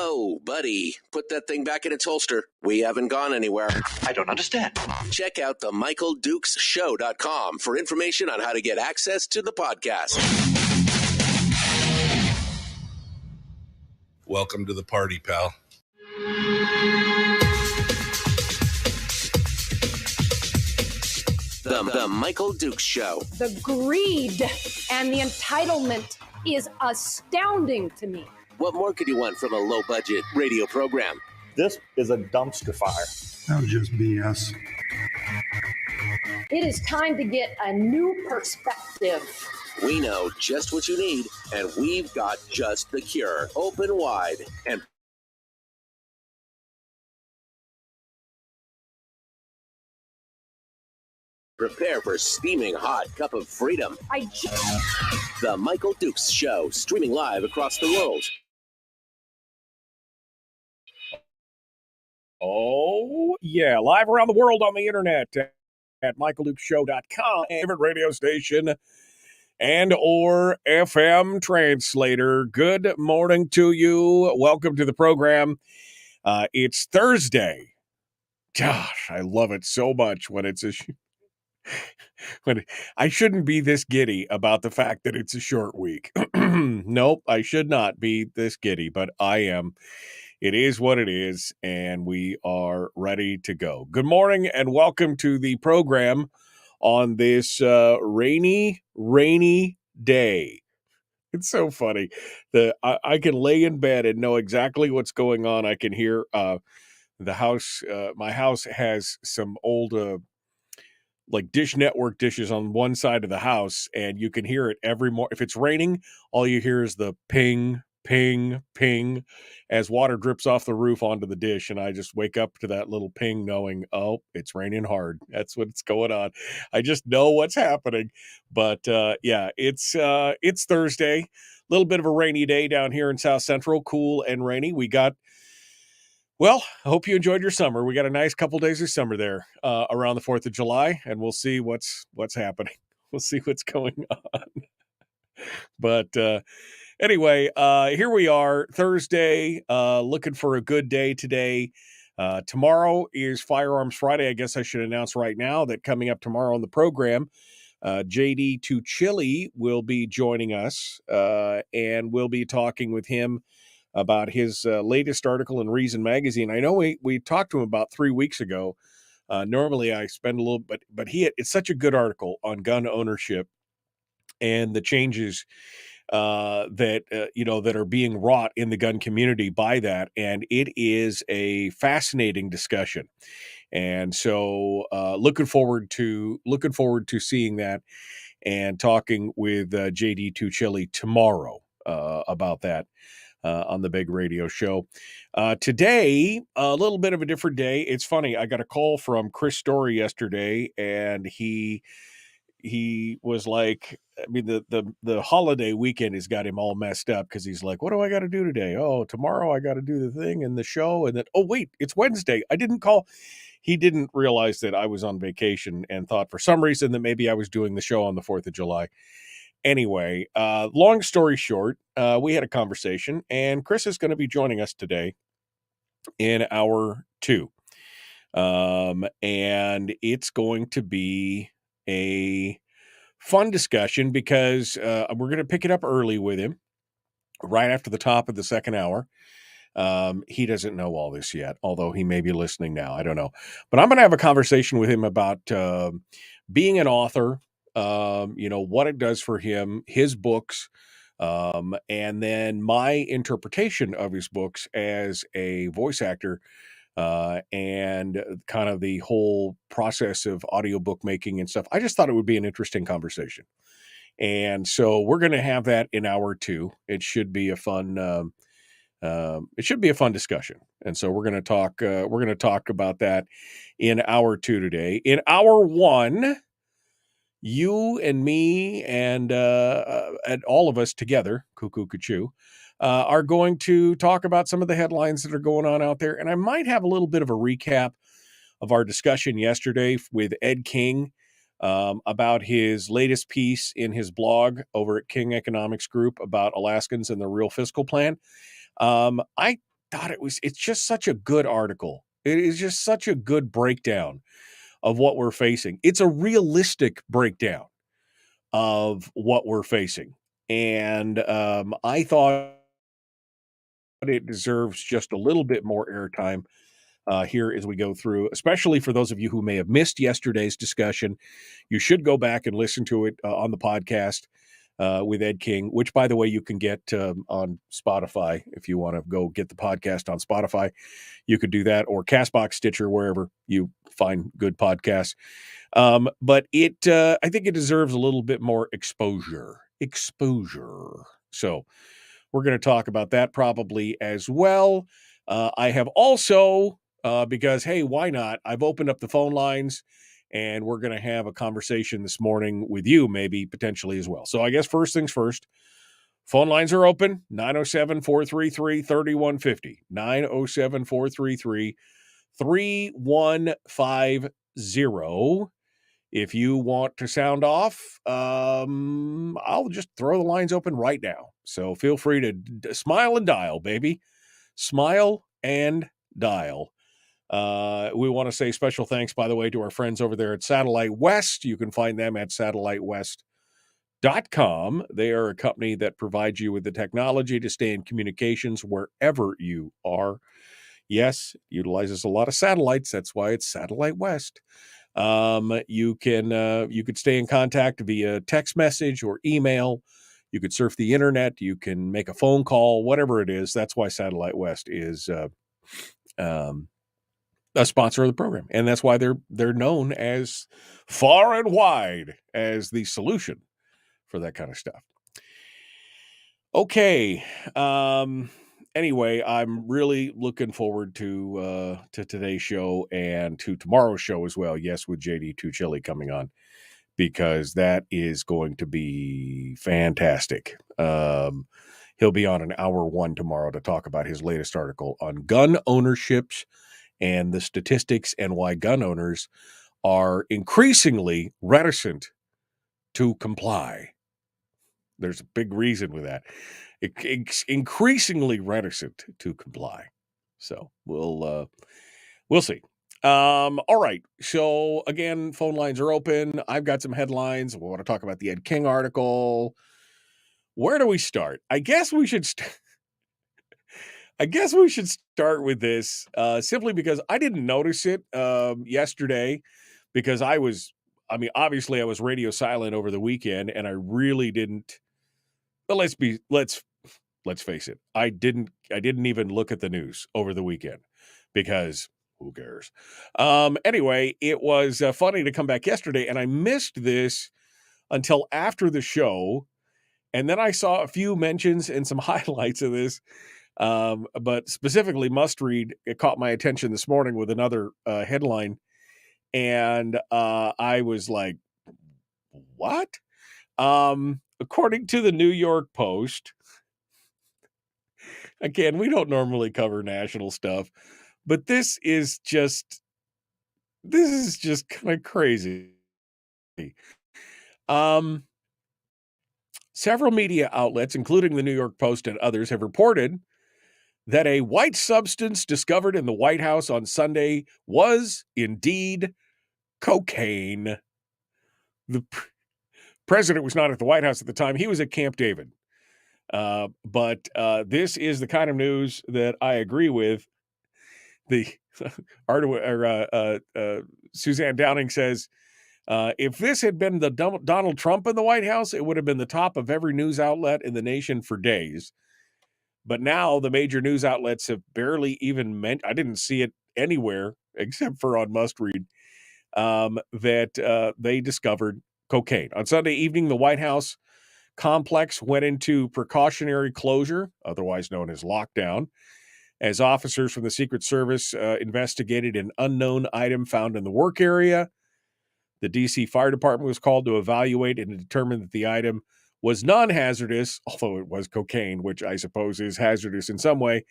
Whoa, buddy. Put that thing back in its holster. We haven't gone anywhere. I don't understand. Check out the MichaelDukesShow.com for information on how to get access to the podcast. Welcome to the party, pal. The Michael Dukes Show. The greed and the entitlement is astounding to me. What more could you want from a low-budget radio program? This is a dumpster fire. That was just BS. It is time to get a new perspective. We know just what you need, and we've got just the cure. Open wide and prepare for a steaming hot cup of freedom. The Michael Dukes Show, streaming live across the world. Oh, yeah, live around the world on the internet at michaeldukeshow.com, favorite radio station and or FM translator. Good morning to you. Welcome to the program. It's Thursday. Gosh, I love it so much when it's when I shouldn't be this giddy about the fact that it's a short week. Nope, I should not be this giddy, but I am. It is what it is, and we are ready to go. Good morning, and welcome to the program on this rainy day. It's so funny. I can lay in bed and know exactly what's going on. I can hear the house. My house has some old like Dish Network dishes on one side of the house, and you can hear it every morning. If it's raining, all you hear is the ping, ping, ping as water drips off the roof onto the dish, and I just wake up to that little ping knowing, oh, it's raining hard. That's what's going on. I just know what's happening. But yeah, it's Thursday. A little bit of a rainy day down here in South Central, cool and rainy. Well, I hope you enjoyed your summer. We got a nice couple days of summer there around the 4th of July, and we'll see what's happening. We'll see what's going on. But anyway, here we are, Thursday, looking for a good day today. Tomorrow is Firearms Friday. I guess I should announce right now that coming up tomorrow on the program, JD Tuchili will be joining us, and we'll be talking with him about his latest article in Reason Magazine. I know we talked to him about 3 weeks ago. Normally I spend a little, but it's such a good article on gun ownership and the changes that are being wrought in the gun community by that. And it is a fascinating discussion. And so looking forward to seeing that and talking with JD Tuchili tomorrow about that. On the big radio show. Today, a little bit of a different day. It's funny. I got a call from Chris Story yesterday, and he was like, I mean, the holiday weekend has got him all messed up because he's like, what do I got to do today? Oh, tomorrow I got to do the thing and the show. And then, oh, wait, it's Wednesday. I didn't call. He didn't realize that I was on vacation and thought for some reason that maybe I was doing the show on the 4th of July. Anyway, long story short, we had a conversation, and Chris is going to be joining us today in hour 2. And it's going to be a fun discussion because we're going to pick it up early with him right after the top of the second hour. He doesn't know all this yet, although he may be listening now. I don't know. But I'm going to have a conversation with him about being an author, what it does for him, his books, and then my interpretation of his books as a voice actor, and kind of the whole process of audiobook making and stuff. I just thought it would be an interesting conversation. And so we're going to have that in hour 2. It should be a fun, discussion. And so we're going to talk about that in hour 2 today. In hour 1, you and me and all of us together, cuckoo, cuckoo, are going to talk about some of the headlines that are going on out there. And I might have a little bit of a recap of our discussion yesterday with Ed King about his latest piece in his blog over at King Economics Group about Alaskans and the real fiscal plan. I thought it's just such a good article. It is just such a good breakdown of what we're facing. It's a realistic breakdown of what we're facing. And I thought it deserves just a little bit more airtime here as we go through, especially for those of you who may have missed yesterday's discussion. You should go back and listen to it on the podcast with Ed King, which, by the way, you can get on Spotify. If you want to go get the podcast on Spotify, you could do that, or Castbox, Stitcher, wherever you find good podcasts. But I think it deserves a little bit more exposure. So we're going to talk about that probably as well. I have also, because, hey, why not? I've opened up the phone lines, and we're going to have a conversation this morning with you, maybe potentially as well. So I guess first things first, phone lines are open, 907-433-3150, 907-433-3150. If you want to sound off, I'll just throw the lines open right now. So feel free to smile and dial, baby. Smile and dial. We want to say special thanks, by the way, to our friends over there at Satellite West. You can find them at satellitewest.com. They are a company that provides you with the technology to stay in communications wherever you are. Yes, utilizes a lot of satellites. That's why it's Satellite West. You could stay in contact via text message or email. You could surf the internet. You can make a phone call, whatever it is. That's why Satellite West is a sponsor of the program, and that's why they're known as far and wide as the solution for that kind of stuff. Okay. Anyway, I'm really looking forward to today's show and to tomorrow's show as well. Yes, with JD Tuchili coming on, because that is going to be fantastic. He'll be on an hour one tomorrow to talk about his latest article on gun ownerships and the statistics and why gun owners are increasingly reticent to comply. There's a big reason with that. It's increasingly reticent to comply. So we'll see. All right. So again, phone lines are open. I've got some headlines. We want to talk about the Ed King article. Where do we start? I guess we should start with this, simply because I didn't notice it yesterday, because obviously I was radio silent over the weekend, and I really didn't. But let's face it. I didn't even look at the news over the weekend, because who cares? Anyway, it was funny to come back yesterday, and I missed this until after the show, and then I saw a few mentions and some highlights of this. But specifically, Must Read, it caught my attention this morning with another headline, and I was like, "What?" According to the New York Post, again, we don't normally cover national stuff, but this is just kind of crazy. Several media outlets, including the New York Post and others, have reported that a white substance discovered in the White House on Sunday was indeed cocaine. The president was not at the White House at the time. He was at Camp David. But this is the kind of news that I agree with. The Suzanne Downing says, if this had been the Donald Trump in the White House, it would have been the top of every news outlet in the nation for days. But now the major news outlets have barely even I didn't see it anywhere except for on Must Read, that they discovered cocaine. On Sunday evening, the White House complex went into precautionary closure, otherwise known as lockdown, as officers from the Secret Service investigated an unknown item found in the work area. The D.C. Fire Department was called to evaluate and determine that the item was non-hazardous, although it was cocaine, which I suppose is hazardous in some way.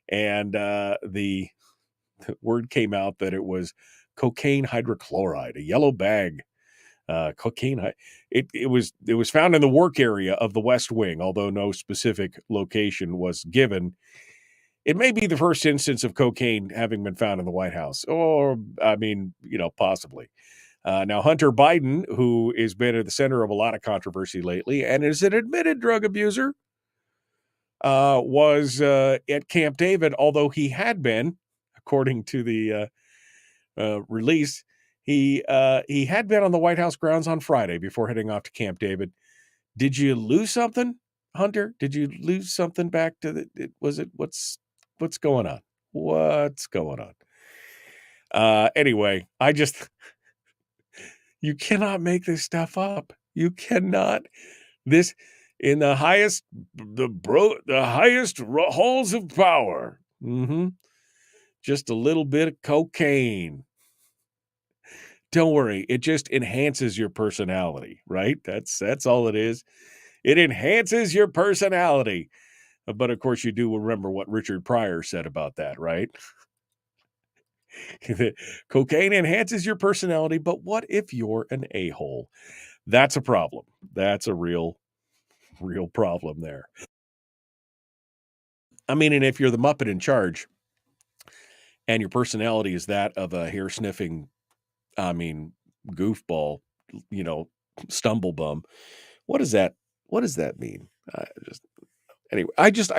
And the word came out that it was cocaine hydrochloride, a yellow bag. Cocaine. It was found in the work area of the West Wing, although no specific location was given. It may be the first instance of cocaine having been found in the White House, or, I mean, possibly. Now, Hunter Biden, who has been at the center of a lot of controversy lately and is an admitted drug abuser, was at Camp David, although he had been, according to the release, he had been on the White House grounds on Friday before heading off to Camp David. Did you lose something, Hunter? Did you lose something back to the? What's going on? What's going on? Anyway, you cannot make this stuff up. You cannot. This in the highest halls of power. Just a little bit of cocaine. Don't worry, it just enhances your personality, right? That's all it is. It enhances your personality. But of course, you do remember what Richard Pryor said about that, right? Cocaine enhances your personality, but what if you're an a-hole? That's a problem. That's a real problem there. I mean, and if you're the Muppet in charge and your personality is that of a hair-sniffing, goofball, stumble bum, what does that mean? Anyway, I just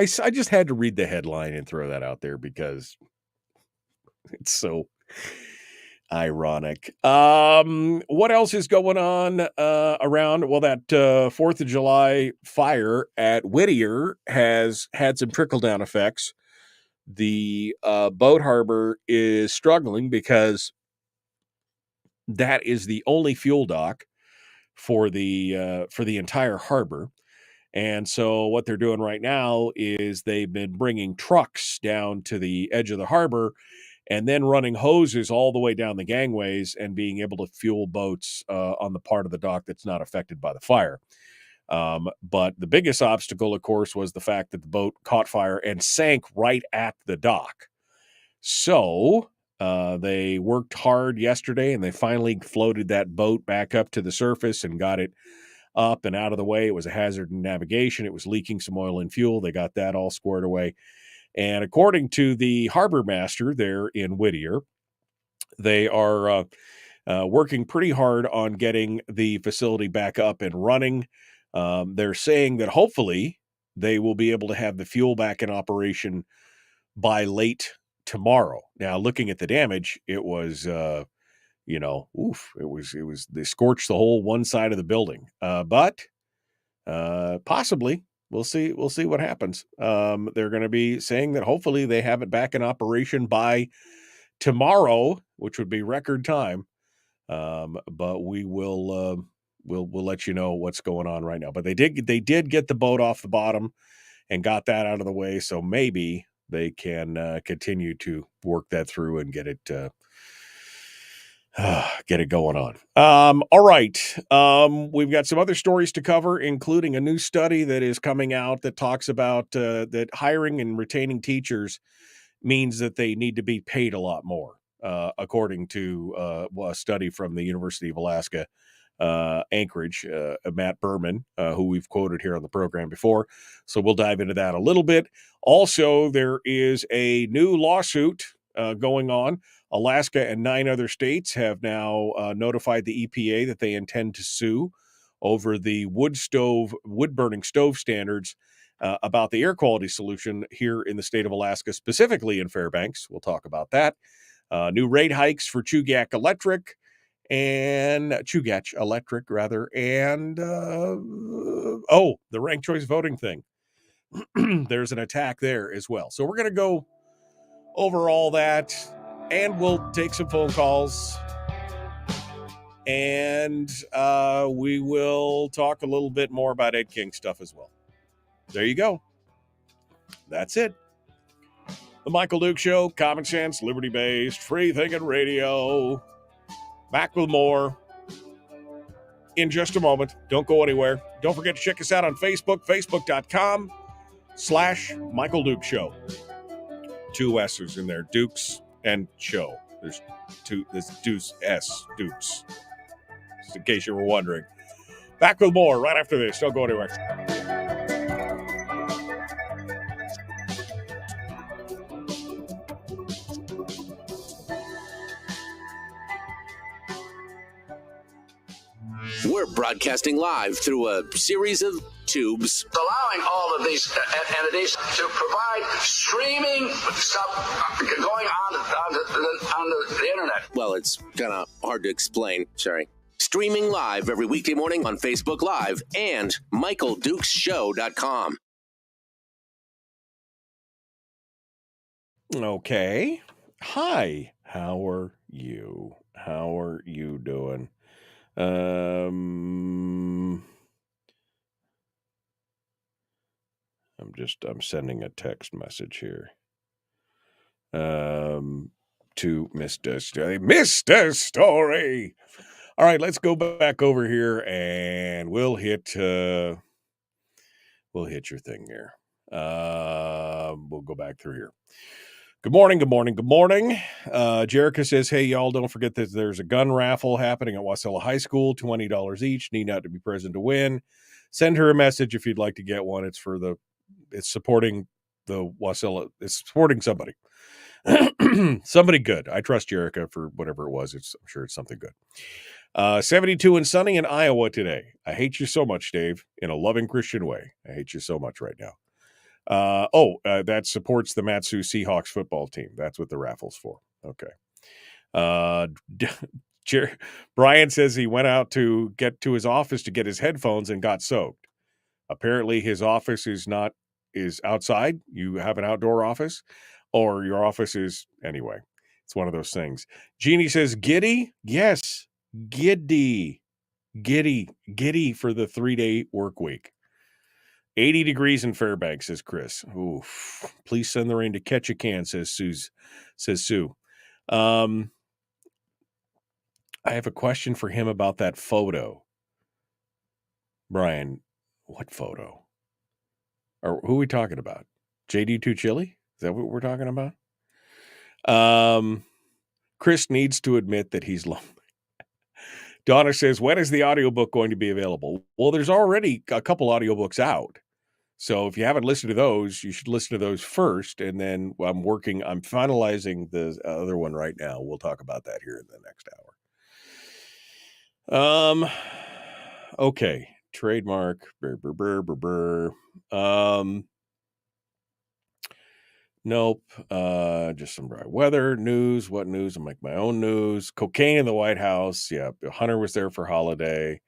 had to read the headline and throw that out there because it's so ironic. What else is going on around? Well, that 4th of July fire at Whittier has had some trickle-down effects. The boat harbor is struggling because that is the only fuel dock for the entire harbor. And so what they're doing right now is they've been bringing trucks down to the edge of the harbor and then running hoses all the way down the gangways and being able to fuel boats on the part of the dock that's not affected by the fire. But the biggest obstacle, of course, was the fact that the boat caught fire and sank right at the dock. So they worked hard yesterday and they finally floated that boat back up to the surface and got it up and out of the way. It was a hazard in navigation. It was leaking some oil and fuel. They got that all squared away. And according to the harbor master there in Whittier, they are working pretty hard on getting the facility back up and running. They're saying that hopefully they will be able to have the fuel back in operation by late tomorrow. Now, looking at the damage, it was they scorched the whole one side of the building. But possibly we'll see what happens. They're going to be saying that hopefully they have it back in operation by tomorrow, which would be record time. But we will we'll let you know what's going on right now. But they did get the boat off the bottom and got that out of the way. So maybe they can continue to work that through and get it going on. All right. We've got some other stories to cover, including a new study that is coming out that talks about that hiring and retaining teachers means that they need to be paid a lot more, according to a study from the University of Alaska, Anchorage, Matt Berman, who we've quoted here on the program before. So we'll dive into that a little bit. Also, there is a new lawsuit going on. Alaska and 9 other states have now notified the EPA that they intend to sue over the wood-burning stove standards about the air quality solution here in the state of Alaska, specifically in Fairbanks. We'll talk about that. New rate hikes for Chugach Electric, and the ranked choice voting thing. There's an attack there as well. So we're going to go over all that, and we'll take some phone calls, and we will talk a little bit more about Ed King stuff as well. There you go. That's it. The Michael Duke Show, common sense, liberty-based, free-thinking radio. Back with more in just a moment. Don't go anywhere. Don't forget to check us out on Facebook, facebook.com/Michael Duke Show. 2 S's in there, Dukes and Show. There's Deuce S, Dukes. Just in case you were wondering. Back with more right after this. Don't go anywhere. We're broadcasting live through a series of tubes. Allowing all of these entities to provide streaming stuff going on the internet. Well, it's kind of hard to explain. Sorry. Streaming live every weekday morning on Facebook Live and MichaelDukesShow.com. Okay. Hi. How are you? How are you doing? I'm sending a text message here. To Mr. Story. Mr. Story. All right, let's go back over here and we'll hit your thing here. We'll go back through here. Good morning. Jerica says, hey, y'all, don't forget that there's a gun raffle happening at Wasilla High School, $20 each. Need not to be present to win. Send her a message if you'd like to get one. It's supporting the Wasilla. It's supporting somebody. Somebody good. I trust Jerica for whatever it was. I'm sure it's something good. 72 and sunny in Iowa today. I hate you so much, Dave, in a loving Christian way. I hate you so much right now. That supports the Matsu Seahawks football team. That's what the raffle's for. Okay. Brian says he went out to get to his office to get his headphones and got soaked. Apparently his office is outside. You have an outdoor office, or your office is anyway. It's one of those things. Jeannie says, giddy? Yes. Giddy for the 3-day work week. 80 degrees in Fairbanks, says Chris. Oof. Please send the rain to Ketchikan, says Sue. I have a question for him about that photo. Brian, what photo? Or who are we talking about? JD2 Chili? Is that what we're talking about? Chris needs to admit that he's lonely. Donna says, when is the audiobook going to be available? Well, there's already a couple audiobooks out. So if you haven't listened to those, you should listen to those first. And then I'm finalizing the other one right now. We'll talk about that here in the next hour. Okay. Trademark. Nope. Just some dry weather news. What news? I'll make my own news. Cocaine in the White House. Yeah. Hunter was there for holiday.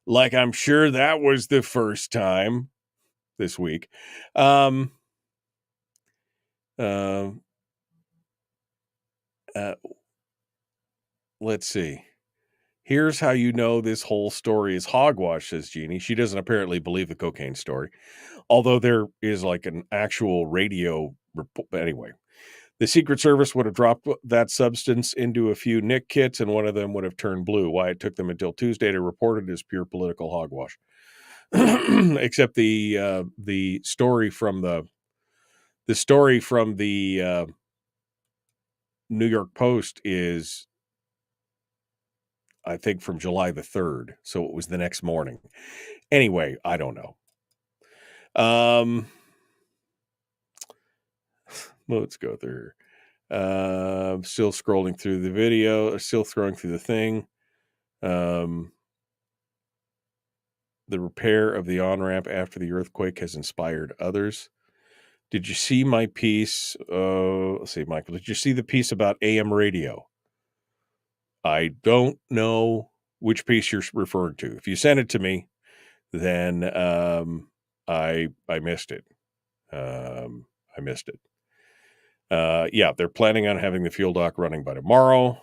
Like, I'm sure that was the first time this week. Let's see. Here's how you know this whole story is hogwash, says Jeannie. She doesn't apparently believe the cocaine story, although there is like an actual radio report. Anyway, the Secret Service would have dropped that substance into a few Nick kits, and one of them would have turned blue. Why it took them until Tuesday to report it is pure political hogwash. Except the story from the New York Post is, I think, from July the 3rd. So it was the next morning. Anyway, I don't know. Let's go through here. Still scrolling through the video, still throwing through the thing. The repair of the on-ramp after the earthquake has inspired others. Did you see my piece? Let's see, Michael, did you see the piece about AM radio? I don't know which piece you're referring to. If you send it to me, then I missed it. Yeah, they're planning on having the fuel dock running by tomorrow.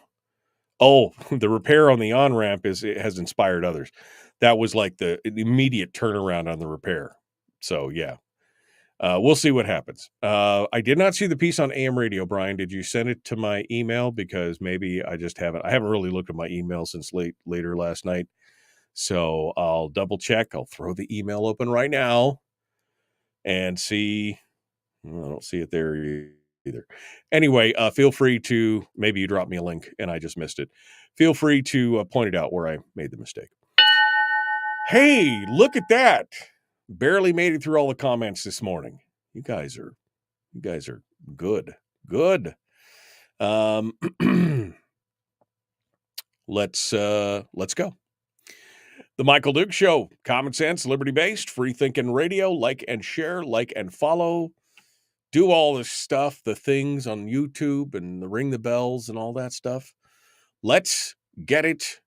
Oh, the repair on the on-ramp has inspired others. That was like the immediate turnaround on the repair. So, yeah. We'll see what happens. I did not see the piece on AM radio, Brian. Did you send it to my email? Because maybe I just haven't. I haven't really looked at my email since later last night. So I'll double check. I'll throw the email open right now and see. I don't see it there either. Anyway, feel free to, maybe you dropped me a link and I just missed it. Feel free to point it out where I made the mistake. Hey, look at that. Barely made it through all the comments this morning. You guys are good. Good. Let's go. The Michael Duke Show, common sense, liberty-based, free-thinking radio. Like and share, like and follow. Do all this stuff, the things on YouTube and the ring the bells and all that stuff. Let's get it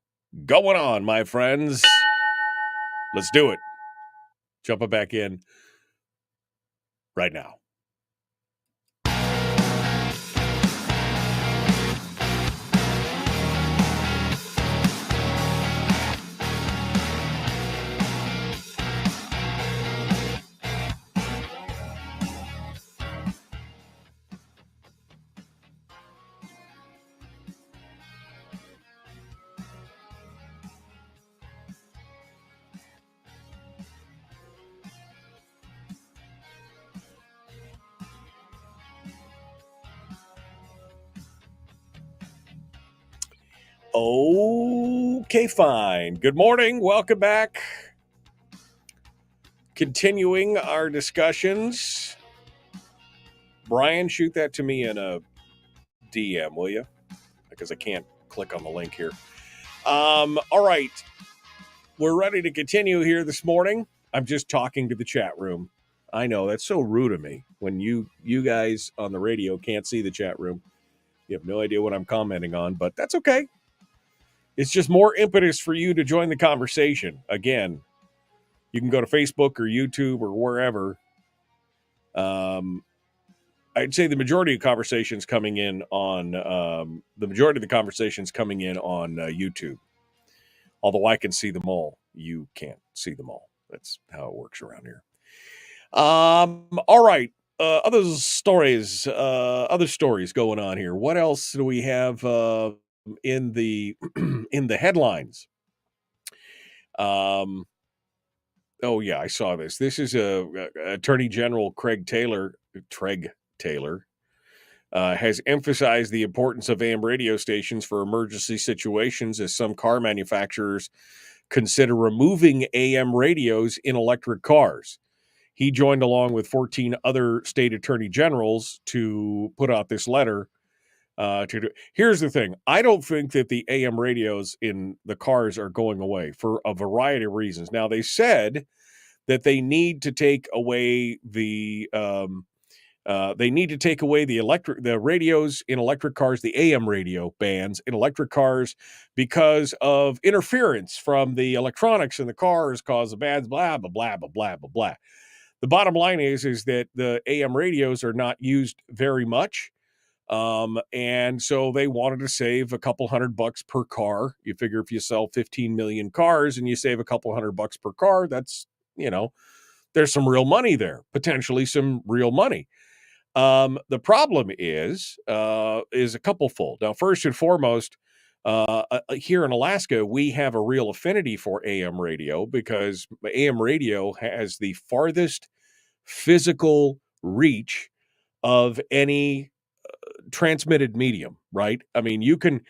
going on, my friends. Let's do it. Jumping back in right now. Okay, fine. Good morning. Welcome back. Continuing our discussions. Brian, shoot that to me in a DM, will you? Because I can't click on the link here. All right. We're ready to continue here this morning. I'm just talking to the chat room. I know, that's so rude of me when you guys on the radio can't see the chat room. You have no idea what I'm commenting on, but that's okay. It's just more impetus for you to join the conversation. Again, you can go to Facebook or YouTube or wherever. I'd say the majority of conversations coming in on YouTube. Although I can see them all, you can't see them all. That's how it works around here. All right. Other stories going on here. What else do we have in the in the headlines? Oh yeah, I saw this. This is Attorney General Craig Taylor has emphasized the importance of AM radio stations for emergency situations as some car manufacturers consider removing AM radios in electric cars. He joined along with 14 other state attorney generals to put out this letter. Here's the thing. I don't think that the AM radios in the cars are going away for a variety of reasons. Now, they said that they need to take away the radios in electric cars, the AM radio bands in electric cars, because of interference from the electronics in the cars, cause of bad blah blah blah blah blah blah blah. The bottom line is that the AM radios are not used very much. And so they wanted to save a couple $100 per car. You figure if you sell 15 million cars and you save a couple $100 per car, that's, there's some real money there, potentially some real money. The problem is a couple fold. Now, first and foremost, here in Alaska, we have a real affinity for AM radio because AM radio has the farthest physical reach of any transmitted medium, right? I mean, you can,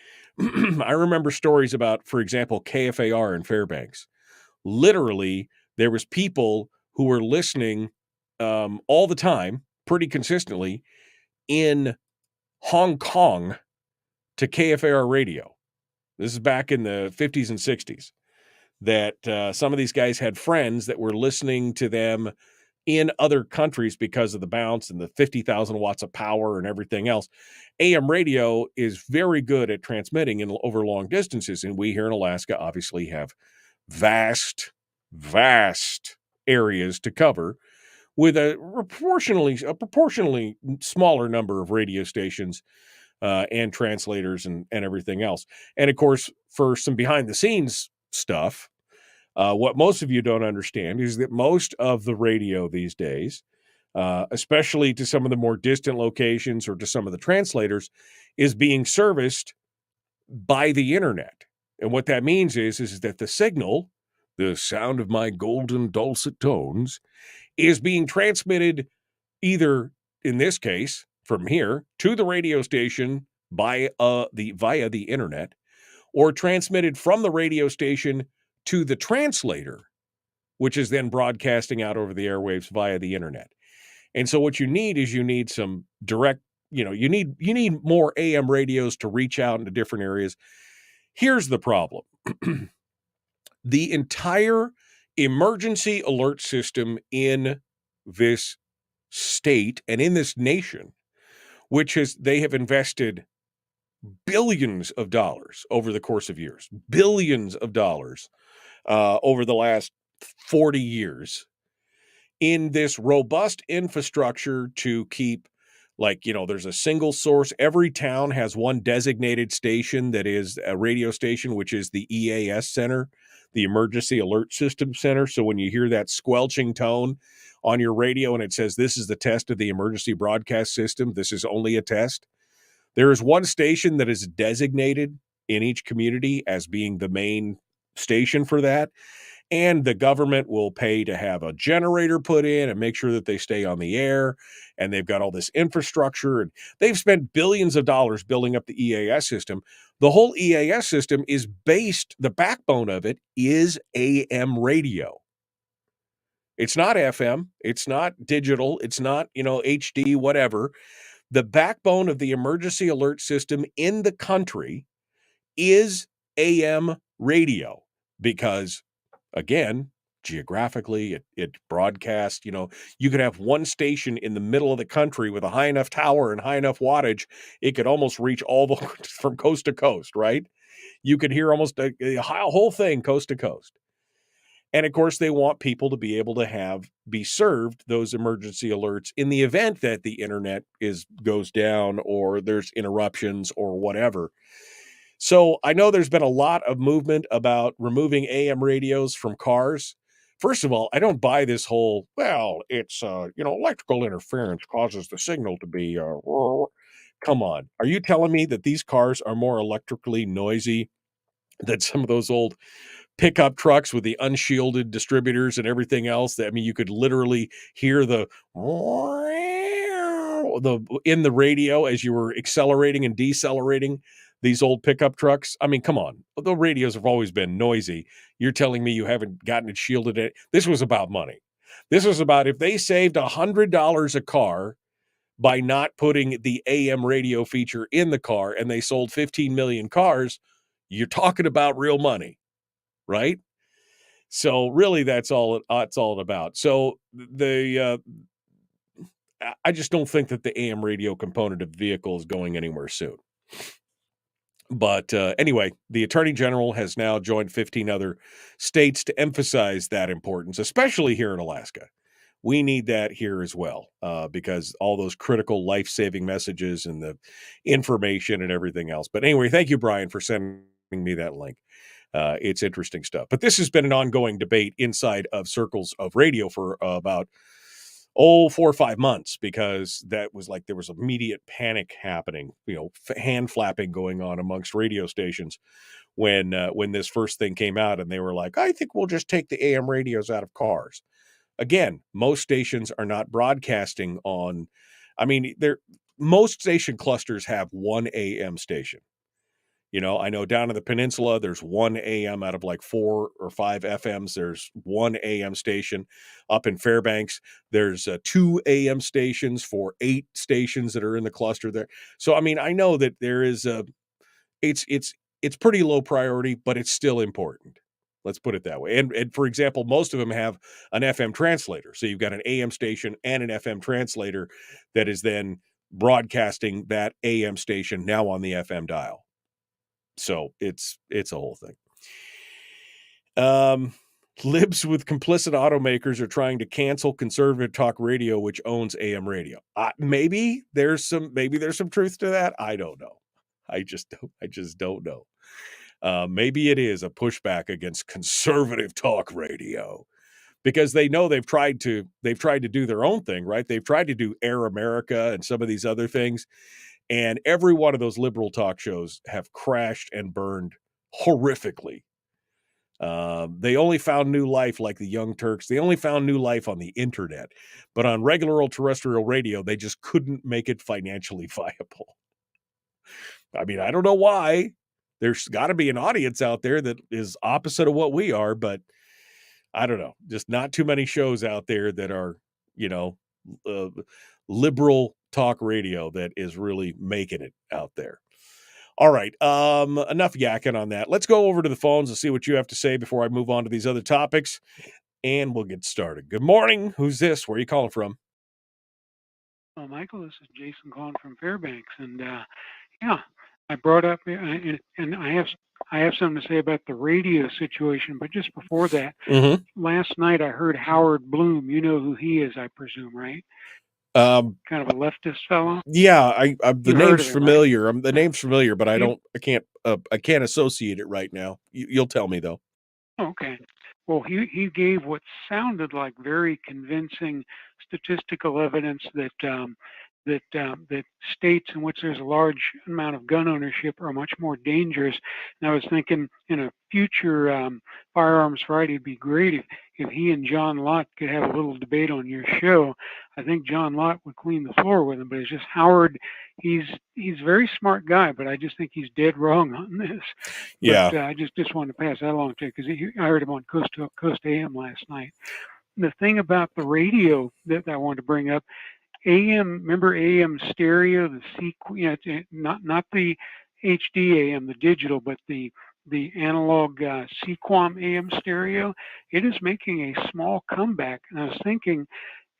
I remember stories about, for example, KFAR in Fairbanks. Literally, there was people who were listening all the time, pretty consistently, in Hong Kong to KFAR radio. This is back in the 50s and 60s, that some of these guys had friends that were listening to them in other countries because of the bounce and the 50,000 watts of power and everything else. AM radio is very good at transmitting over long distances, and we here in Alaska obviously have vast areas to cover with a proportionally smaller number of radio stations and translators and everything else. And of course, for some behind the scenes stuff, what most of you don't understand is that most of the radio these days, especially to some of the more distant locations or to some of the translators, is being serviced by the internet. And what that means is that the signal, the sound of my golden dulcet tones, is being transmitted either, in this case, from here to the radio station via the internet, or transmitted from the radio station to the translator, which is then broadcasting out over the airwaves via the internet. And so what you need some direct, you need more AM radios to reach out into different areas. Here's the problem. the entire emergency alert system in this state and in this nation, they have invested billions of dollars over the course of years, billions of dollars over the last 40 years in this robust infrastructure to keep, there's a single source. Every town has one designated station that is a radio station, which is the EAS Center, the Emergency Alert System Center. So when you hear that squelching tone on your radio and it says, this is the test of the emergency broadcast system, this is only a test, there is one station that is designated in each community as being the main station for that. And the government will pay to have a generator put in and make sure that they stay on the air. And they've got all this infrastructure. And they've spent billions of dollars building up the EAS system. The whole EAS system is the backbone of it is AM radio. It's not FM. It's not digital. It's not, HD, whatever. The backbone of the emergency alert system in the country is AM radio because, again, geographically, it broadcasts, you could have one station in the middle of the country with a high enough tower and high enough wattage, it could almost reach from coast to coast, right? You could hear almost a whole thing coast to coast. And of course, they want people to be able to be served those emergency alerts in the event that the internet goes down or there's interruptions or whatever. So I know there's been a lot of movement about removing AM radios from cars. First of all, I don't buy this whole, it's, electrical interference causes the signal to be, come on. Are you telling me that these cars are more electrically noisy than some of those old pickup trucks with the unshielded distributors and everything else? You could literally hear in the radio as you were accelerating and decelerating these old pickup trucks. Come on. The radios have always been noisy. You're telling me you haven't gotten it shielded? This was about money. This was about if they saved $100 a car by not putting the AM radio feature in the car and they sold 15 million cars, you're talking about real money, right? So really that's all it's all about. So I just don't think that the AM radio component of the vehicle is going anywhere soon. But anyway, the Attorney General has now joined 15 other states to emphasize that importance, especially here in Alaska. We need that here as well because all those critical life-saving messages and the information and everything else. But anyway, thank you, Brian, for sending me that link. It's interesting stuff. But this has been an ongoing debate inside of circles of radio for about 4 or 5 months because that was there was immediate panic happening, hand flapping going on amongst radio stations when this first thing came out and they were like, I think we'll just take the AM radios out of cars. Again, most stations are not broadcasting on, most station clusters have one AM station. I know down in the peninsula, there's one AM out of 4 or 5 FMs. There's one AM station. Up in Fairbanks, there's 2 AM stations for 8 stations that are in the cluster there. So, I know that there is it's pretty low priority, but it's still important. Let's put it that way. And for example, most of them have an FM translator. So you've got an AM station and an FM translator that is then broadcasting that AM station now on the FM dial. So it's a whole thing. Libs with complicit automakers are trying to cancel conservative talk radio, which owns AM radio. Maybe there's some truth to that. I don't know. I just don't know. Maybe it is a pushback against conservative talk radio because they know they've tried to do their own thing, right? They've tried to do Air America and some of these other things. And every one of those liberal talk shows have crashed and burned horrifically. They only found new life like the Young Turks. They only found new life on the internet. But on regular old terrestrial radio, they just couldn't make it financially viable. I don't know why. There's got to be an audience out there that is opposite of what we are, but I don't know. Just not too many shows out there that are, liberal talk radio that is really making it out there. All right. Enough yakking on that. Let's go over to the phones and see what you have to say before I move on to these other topics, and we'll get started. Good morning. Who's this? Where are you calling from? Well, Michael, this is Jason calling from Fairbanks, and yeah, I brought up and I have something to say about the radio situation. But just before that, Mm-hmm. last night I heard Howard Bloom. You know who he is, I presume, right? Kind of a leftist fellow. Yeah, the You heard name's of him, right? familiar. The name's familiar, but He- I can't associate it right now. You'll tell me though. Okay. Well, he gave what sounded like very convincing statistical evidence that states in which there's a large amount of gun ownership are much more dangerous. And I was thinking in a future Firearms Friday, it'd be great if he and John Lott could have a little debate on your show. I think John Lott would clean the floor with him, but it's just Howard. He's a very smart guy, but I just think he's dead wrong on this. Yeah. But I just wanted to pass that along to you because I heard him on Coast to Coast AM last night. The thing about the radio that I wanted to bring up, AM, remember AM stereo, not the HD AM, the digital, but the analog Sequam AM stereo. It is making a small comeback, and I was thinking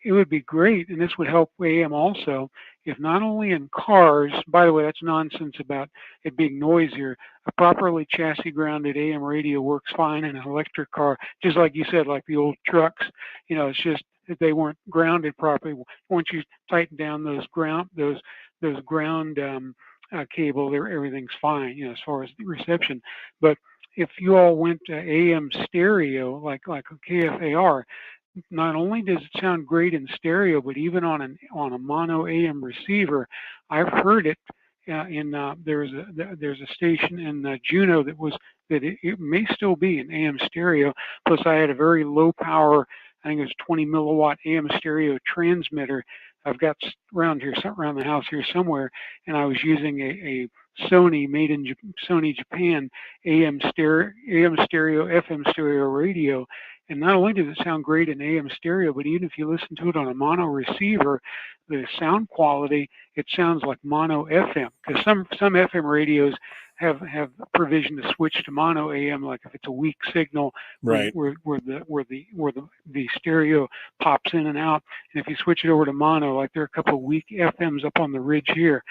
it would be great, and this would help AM also, if not only in cars, by the way, that's nonsense about it being noisier. A properly chassis grounded AM radio works fine in an electric car, just like you said, like the old trucks. It's just that they weren't grounded properly. Once you tighten down those ground cable, everything's fine, as far as the reception. But if you all went to AM stereo, like a KFAR, not only does it sound great in stereo, but even on a mono AM receiver, I've heard it there's a station in Juneau that it may still be an AM stereo. Plus, I had a very low power, I think it was 20 milliwatt AM stereo transmitter. I've got around the house here somewhere, and I was using a Sony made in Sony Japan AM stereo, FM stereo radio. And not only does it sound great in AM stereo, but even if you listen to it on a mono receiver, the sound quality, it sounds like mono FM. Because some FM radios have provision to switch to mono AM, like if it's a weak signal, Right. where the stereo pops in and out. And if you switch it over to mono, like there are a couple of weak FMs up on the ridge here.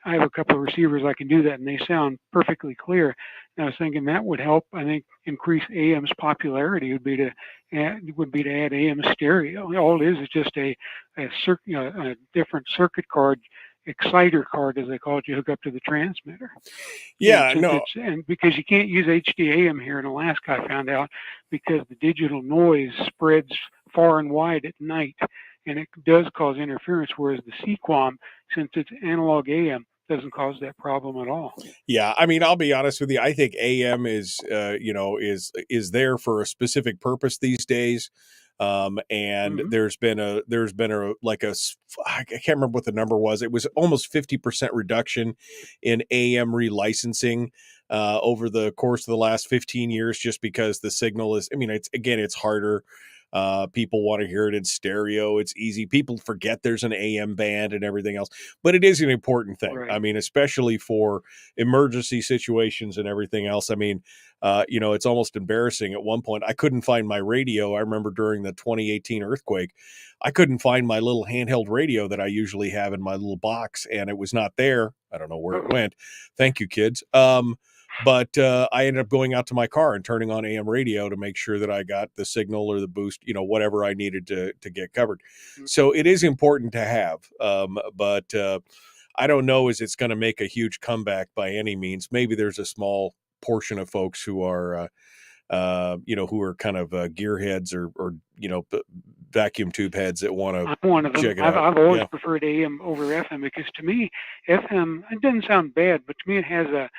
I have a couple of receivers I can do that, and they sound perfectly clear. And I was thinking that would help. I think increase AM's popularity would be to add AM stereo. All it is just a different circuit card, exciter card as they call it. You hook up to the transmitter. Yeah, and because you can't use HD AM here in Alaska, I found out, because the digital noise spreads far and wide at night, and it does cause interference. Whereas the Sequam, since it's analog AM, doesn't cause that problem at all. Yeah, I mean, I'll be honest with you. I think AM is there for a specific purpose these days. And there's been a I can't remember what the number was. It was almost 50% reduction in AM relicensing over the course of the last 15 years, just because the signal is, it's harder. People want to hear it in stereo. It's easy. People forget there's an AM band and everything else, but it is an important thing. Right. I mean, especially for emergency situations and everything else. I mean, it's almost embarrassing. At one point, I couldn't find my radio. I remember during the 2018 earthquake, I couldn't find my little handheld radio that I usually have in my little box, and it was not there. I don't know where it went. Thank you, kids. But I ended up going out to my car and turning on AM radio to make sure that I got the signal or the boost, whatever I needed to get covered. So it is important to have. But I don't know as it's going to make a huge comeback by any means. Maybe there's a small portion of folks who are, who are kind of gearheads or vacuum tube heads that want to. I'm one of them. Check it out. I've always preferred AM over FM, because to me, FM, it doesn't sound bad, but to me it has a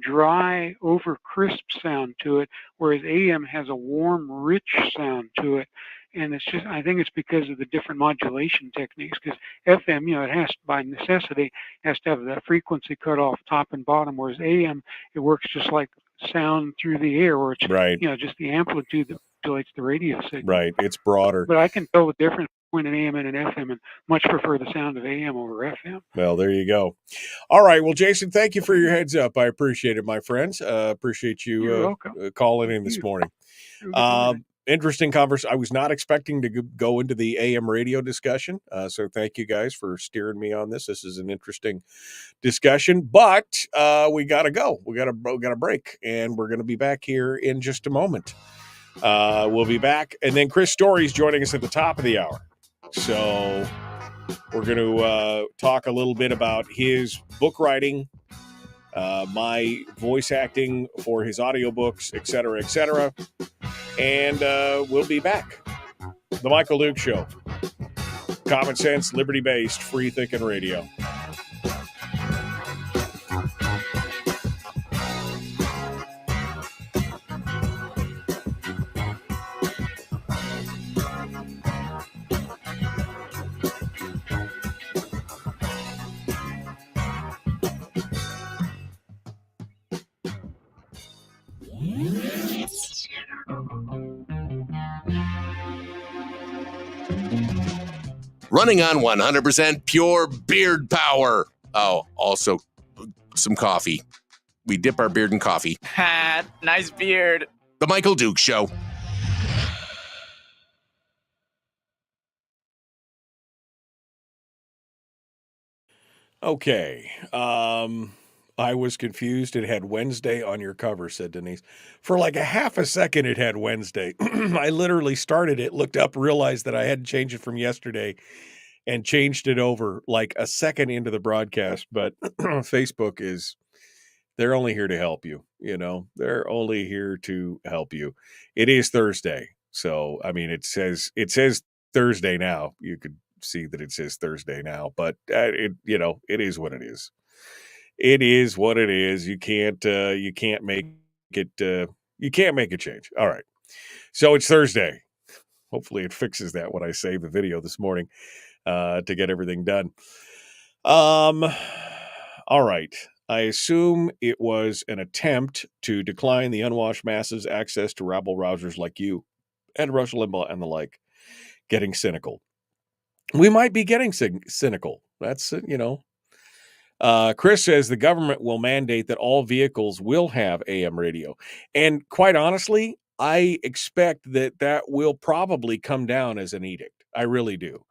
dry, over crisp sound to it, whereas AM has a warm, rich sound to it. And it's just, I think it's because of the different modulation techniques, because FM, it has, by necessity, has to have that frequency cut off top and bottom, whereas AM, it works just like sound through the air, where it's, Right. Just the amplitude that encapsulates the radio signal. Right. It's broader. But I can tell the difference between an AM and an FM, and much prefer the sound of AM over FM. Well, there you go. All right. Well, Jason, thank you for your heads up. I appreciate it, my friends. Appreciate you calling in this morning. Interesting conversation. I was not expecting to go into the AM radio discussion. So thank you guys for steering me on this. This is an interesting discussion, but we got to go. We got to break, and we're going to be back here in just a moment. We'll be back. And then Chris Story's joining us at the top of the hour. So we're going to talk a little bit about his book writing, my voice acting for his audiobooks, et cetera, et cetera. And we'll be back. The Michael Duke Show. Common sense, liberty-based, free-thinking radio. Running on 100% pure beard power. Oh, also some coffee. We dip our beard in coffee. Ha, nice beard. The Michael Duke Show. Okay. I was confused. It had Wednesday on your cover, said Denise. For like a half a second, it had Wednesday. I literally started it, looked up, realized that I had to change it from yesterday, and changed it over like a second into the broadcast. But Facebook they're only here to help you. You know, they're only here to help you. It is Thursday. So, I mean, it says Thursday now. You could see that it says Thursday now, but it is what it is. It is what it is. You can't make it. You can't make a change. All right. So it's Thursday. Hopefully it fixes that when I save the video this morning to get everything done. All right. I assume it was an attempt to decline the unwashed masses access to rabble-rousers like you and Rush Limbaugh and the like, getting cynical. We might be getting cynical. That's, Chris says the government will mandate that all vehicles will have AM radio. And quite honestly, I expect that will probably come down as an edict. I really do.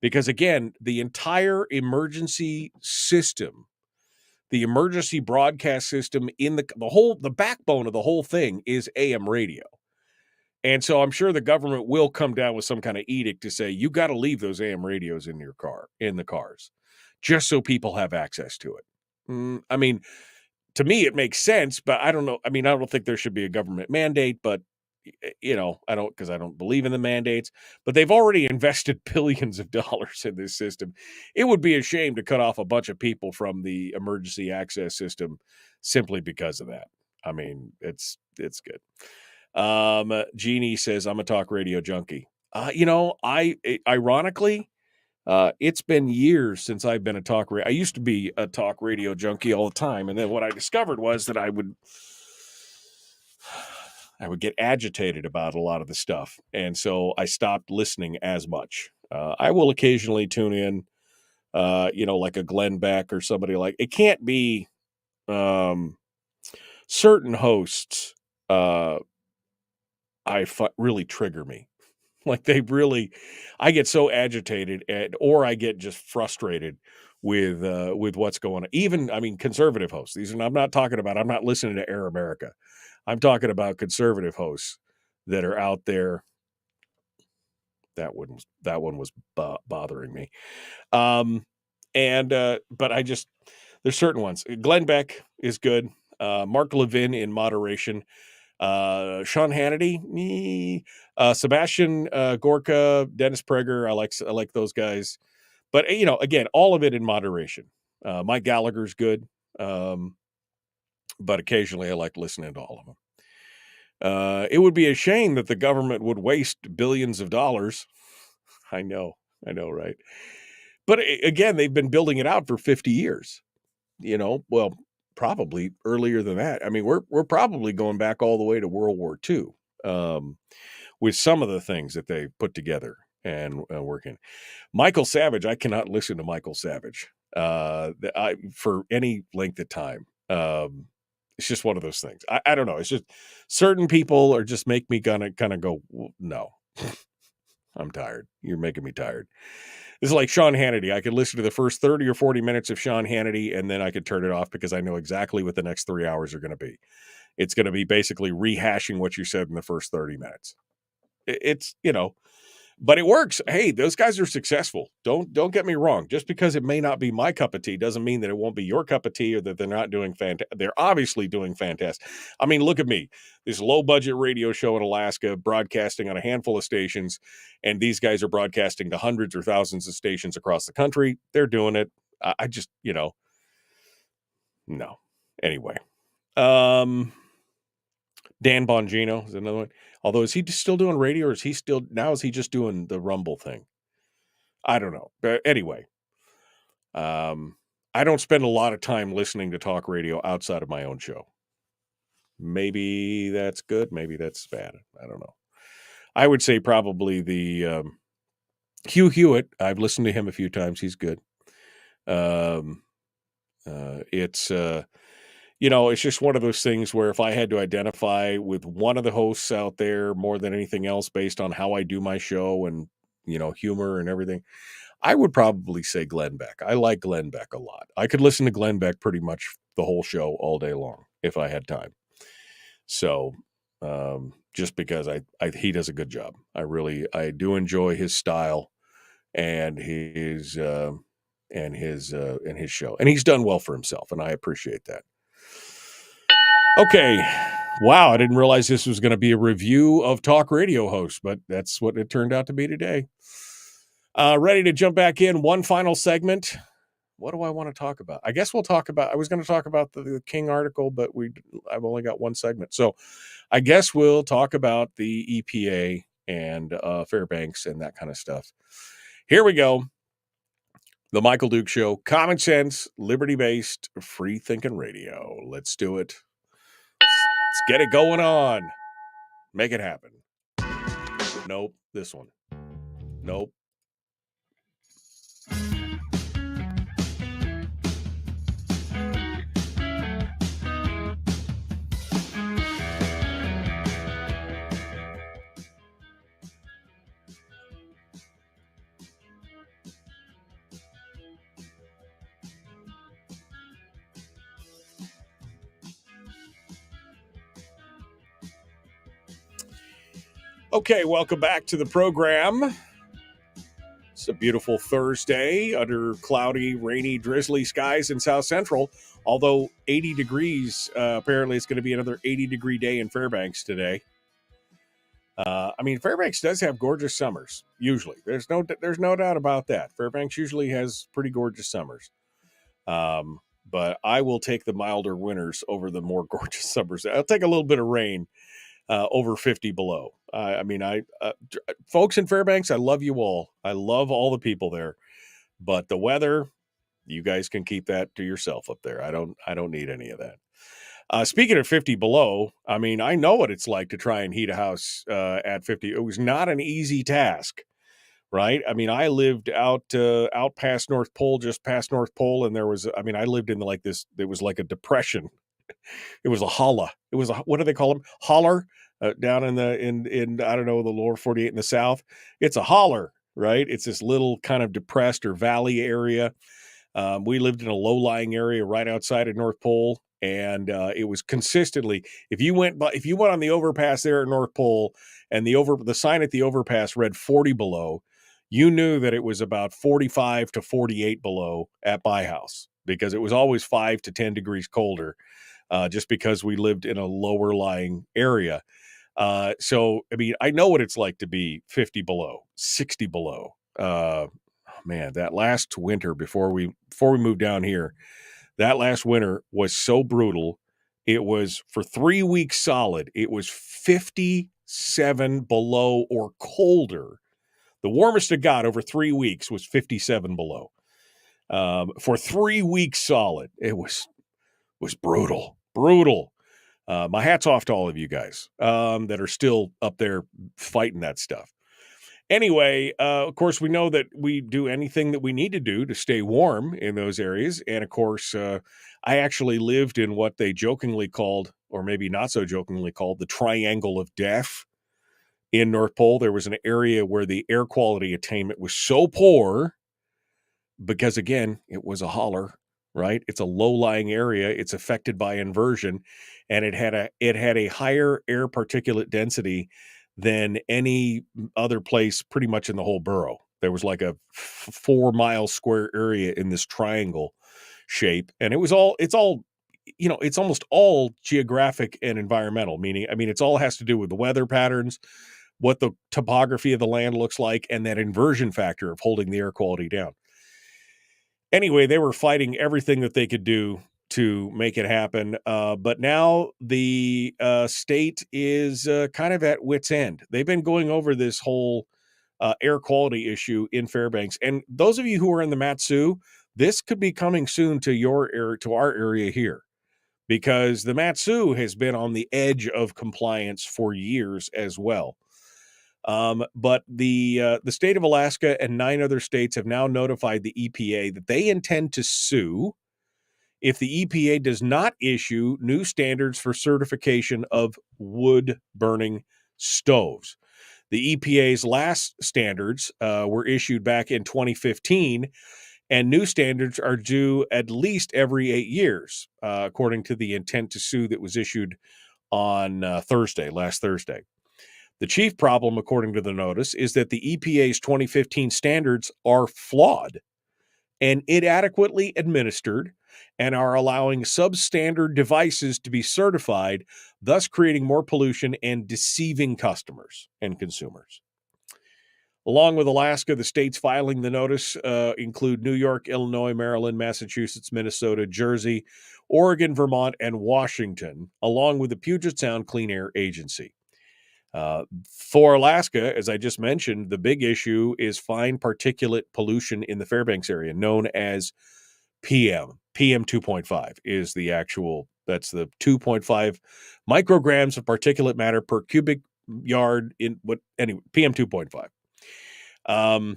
Because again, the entire emergency system, the emergency broadcast system in the backbone of the whole thing is AM radio. And so I'm sure the government will come down with some kind of edict to say, you got to leave those AM radios in the cars, just so people have access to it. I mean, to me, it makes sense, but I don't know. I mean, I don't think there should be a government mandate, but because I don't believe in the mandates, but they've already invested billions of dollars in this system. It would be a shame to cut off a bunch of people from the emergency access system simply because of that. I mean, it's good. Jeannie says, I'm a talk radio junkie. Ironically, it's been years since I've been a talk radio. I used to be a talk radio junkie all the time. And then what I discovered was that I would get agitated about a lot of the stuff. And so I stopped listening as much. I will occasionally tune in, like a Glenn Beck or somebody like, it can't be, certain hosts, really trigger me. Like I get so agitated or I get just frustrated with what's going on. Even, I mean, conservative hosts. I'm not listening to Air America. I'm talking about conservative hosts that are out there. That one was bothering me. But there's certain ones. Glenn Beck is good. Mark Levin in moderation. Sean Hannity, Sebastian Gorka, Dennis Prager. I like those guys. But, again, all of it in moderation. Mike Gallagher's good. But occasionally I like listening to all of them. It would be a shame that the government would waste billions of dollars. I know, right? But again, they've been building it out for 50 years. Probably earlier than that. I mean, we're probably going back all the way to World War II. with some of the things that they put together and working. Michael Savage, I cannot listen to Michael Savage for any length of time. It's just one of those things. I don't know. It's just certain people are just make me kind of go, no, I'm tired. You're making me tired. This is like Sean Hannity. I could listen to the first 30 or 40 minutes of Sean Hannity, and then I could turn it off because I know exactly what the next 3 hours are going to be. It's going to be basically rehashing what you said in the first 30 minutes. It's, but it works. Hey, those guys are successful. Don't get me wrong. Just because it may not be my cup of tea doesn't mean that it won't be your cup of tea or that they're not doing fantastic. They're obviously doing fantastic. I mean, look at me, this low budget radio show in Alaska, broadcasting on a handful of stations, and these guys are broadcasting to hundreds or thousands of stations across the country. They're doing it. I just, no. Anyway, Dan Bongino is another one. Although, is he still doing radio, or is he just doing the Rumble thing? I don't know. But anyway, I don't spend a lot of time listening to talk radio outside of my own show. Maybe that's good. Maybe that's bad. I don't know. I would say probably the Hugh Hewitt. I've listened to him a few times. He's good. It's just one of those things where if I had to identify with one of the hosts out there more than anything else based on how I do my show and, humor and everything, I would probably say Glenn Beck. I like Glenn Beck a lot. I could listen to Glenn Beck pretty much the whole show all day long if I had time. So, just because he does a good job. I do enjoy his style and his show, and he's done well for himself, and I appreciate that. Okay. Wow. I didn't realize this was going to be a review of talk radio hosts, but that's what it turned out to be today. Ready to jump back in. One final segment. What do I want to talk about? I guess I was going to talk about the King article, but I've only got one segment. So I guess we'll talk about the EPA and Fairbanks and that kind of stuff. Here we go. The Michael Duke Show. Common sense, liberty-based, free-thinking radio. Let's do it. Let's get it going on. Make it happen. Nope. This one. Nope. Okay, welcome back to the program. It's a beautiful Thursday under cloudy, rainy, drizzly skies in South Central. Although 80 degrees, apparently it's going to be another 80-degree day in Fairbanks today. Fairbanks does have gorgeous summers, usually. There's no doubt about that. Fairbanks usually has pretty gorgeous summers. But I will take the milder winters over the more gorgeous summers. I'll take a little bit of rain over 50 below. Folks in Fairbanks, I love you all. I love all the people there. But the weather, you guys can keep that to yourself up there. I don't need any of that. Speaking of 50 below, I know what it's like to try and heat a house at 50. It was not an easy task, right? I lived out past North Pole, just past North Pole, and I lived in it was like a depression. It was a holla. It was what do they call them? Holler down in I don't know, the lower 48 in the south. It's a holler, right? It's this little kind of depressed or valley area. We lived in a low-lying area right outside of North Pole, and it was consistently, if you went on the overpass there at North Pole and the sign at the overpass read 40 below, you knew that it was about 45 to 48 below at my house, because it was always 5 to 10 degrees colder, just because we lived in a lower lying area. So I know what it's like to be 50 below, 60 below. Man, that last winter before we moved down here, that last winter was so brutal. It was for 3 weeks solid. It was 57 below or colder. The warmest it got over 3 weeks was 57 below. For 3 weeks solid, it was brutal. My hat's off to all of you guys that are still up there fighting that stuff. Anyway, of course, we know that we do anything that we need to do to stay warm in those areas. And of course, I actually lived in what they jokingly called, or maybe not so jokingly called, the Triangle of Death in North Pole. There was an area where the air quality attainment was so poor because, again, it was a holler, right? It's a low-lying area. It's affected by inversion, and it had a higher air particulate density than any other place pretty much in the whole borough. There was like a 4-mile square area in this triangle shape, and it's almost all geographic and environmental, meaning, I mean, it's all has to do with the weather patterns, what the topography of the land looks like, and that inversion factor of holding the air quality down. Anyway, they were fighting everything that they could do to make it happen. But now the state is kind of at wit's end. They've been going over this whole air quality issue in Fairbanks. And those of you who are in the Mat-Su, this could be coming soon to your area, to our area here, because the Mat-Su has been on the edge of compliance for years as well. But the state of Alaska and 9 other states have now notified the EPA that they intend to sue if the EPA does not issue new standards for certification of wood burning stoves. The EPA's last standards were issued back in 2015, and new standards are due at least every 8 years, according to the intent to sue that was issued on last Thursday. The chief problem, according to the notice, is that the EPA's 2015 standards are flawed and inadequately administered and are allowing substandard devices to be certified, thus creating more pollution and deceiving customers and consumers. Along with Alaska, the states filing the notice include New York, Illinois, Maryland, Massachusetts, Minnesota, Jersey, Oregon, Vermont, and Washington, along with the Puget Sound Clean Air Agency. For Alaska, as I just mentioned, the big issue is fine particulate pollution in the Fairbanks area, known as PM. PM 2.5 is the actual, that's the 2.5 micrograms of particulate matter per cubic yard PM 2.5.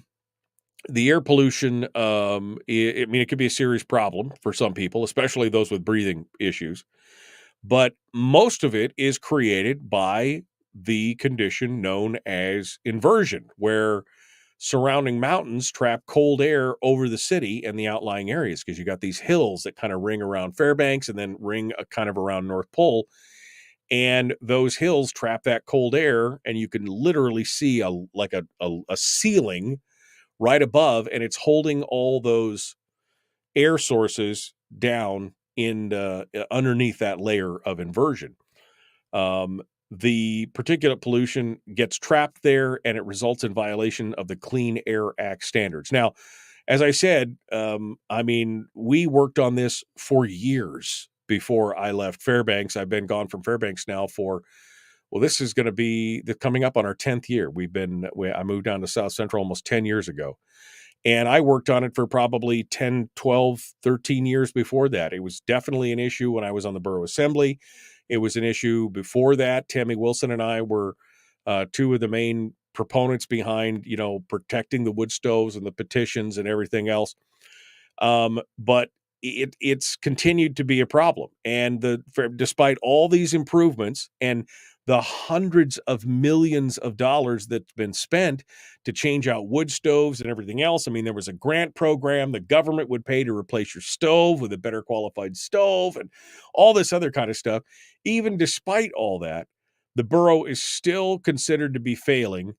The air pollution, it could be a serious problem for some people, especially those with breathing issues. But most of it is created by the condition known as inversion, where surrounding mountains trap cold air over the city and the outlying areas, because you got these hills that kind of ring around Fairbanks and then ring kind of around North Pole. And those hills trap that cold air, and you can literally see a ceiling right above, and it's holding all those air sources down in underneath that layer of inversion. The particulate pollution gets trapped there, and it results in violation of the Clean Air Act standards. Now, as I said, we worked on this for years before I left Fairbanks. I've been gone from Fairbanks now this is going to be coming up on our 10th year. I moved down to South Central almost 10 years ago. And I worked on it for probably 10, 12, 13 years before that. It was definitely an issue when I was on the Borough Assembly. It was an issue before that. Tammy Wilson and I were two of the main proponents behind, protecting the wood stoves and the petitions and everything else. But it's continued to be a problem. And despite all these improvements and the hundreds of millions of dollars that's been spent to change out wood stoves and everything else. I mean, there was a grant program the government would pay to replace your stove with a better qualified stove and all this other kind of stuff. Even despite all that, the borough is still considered to be failing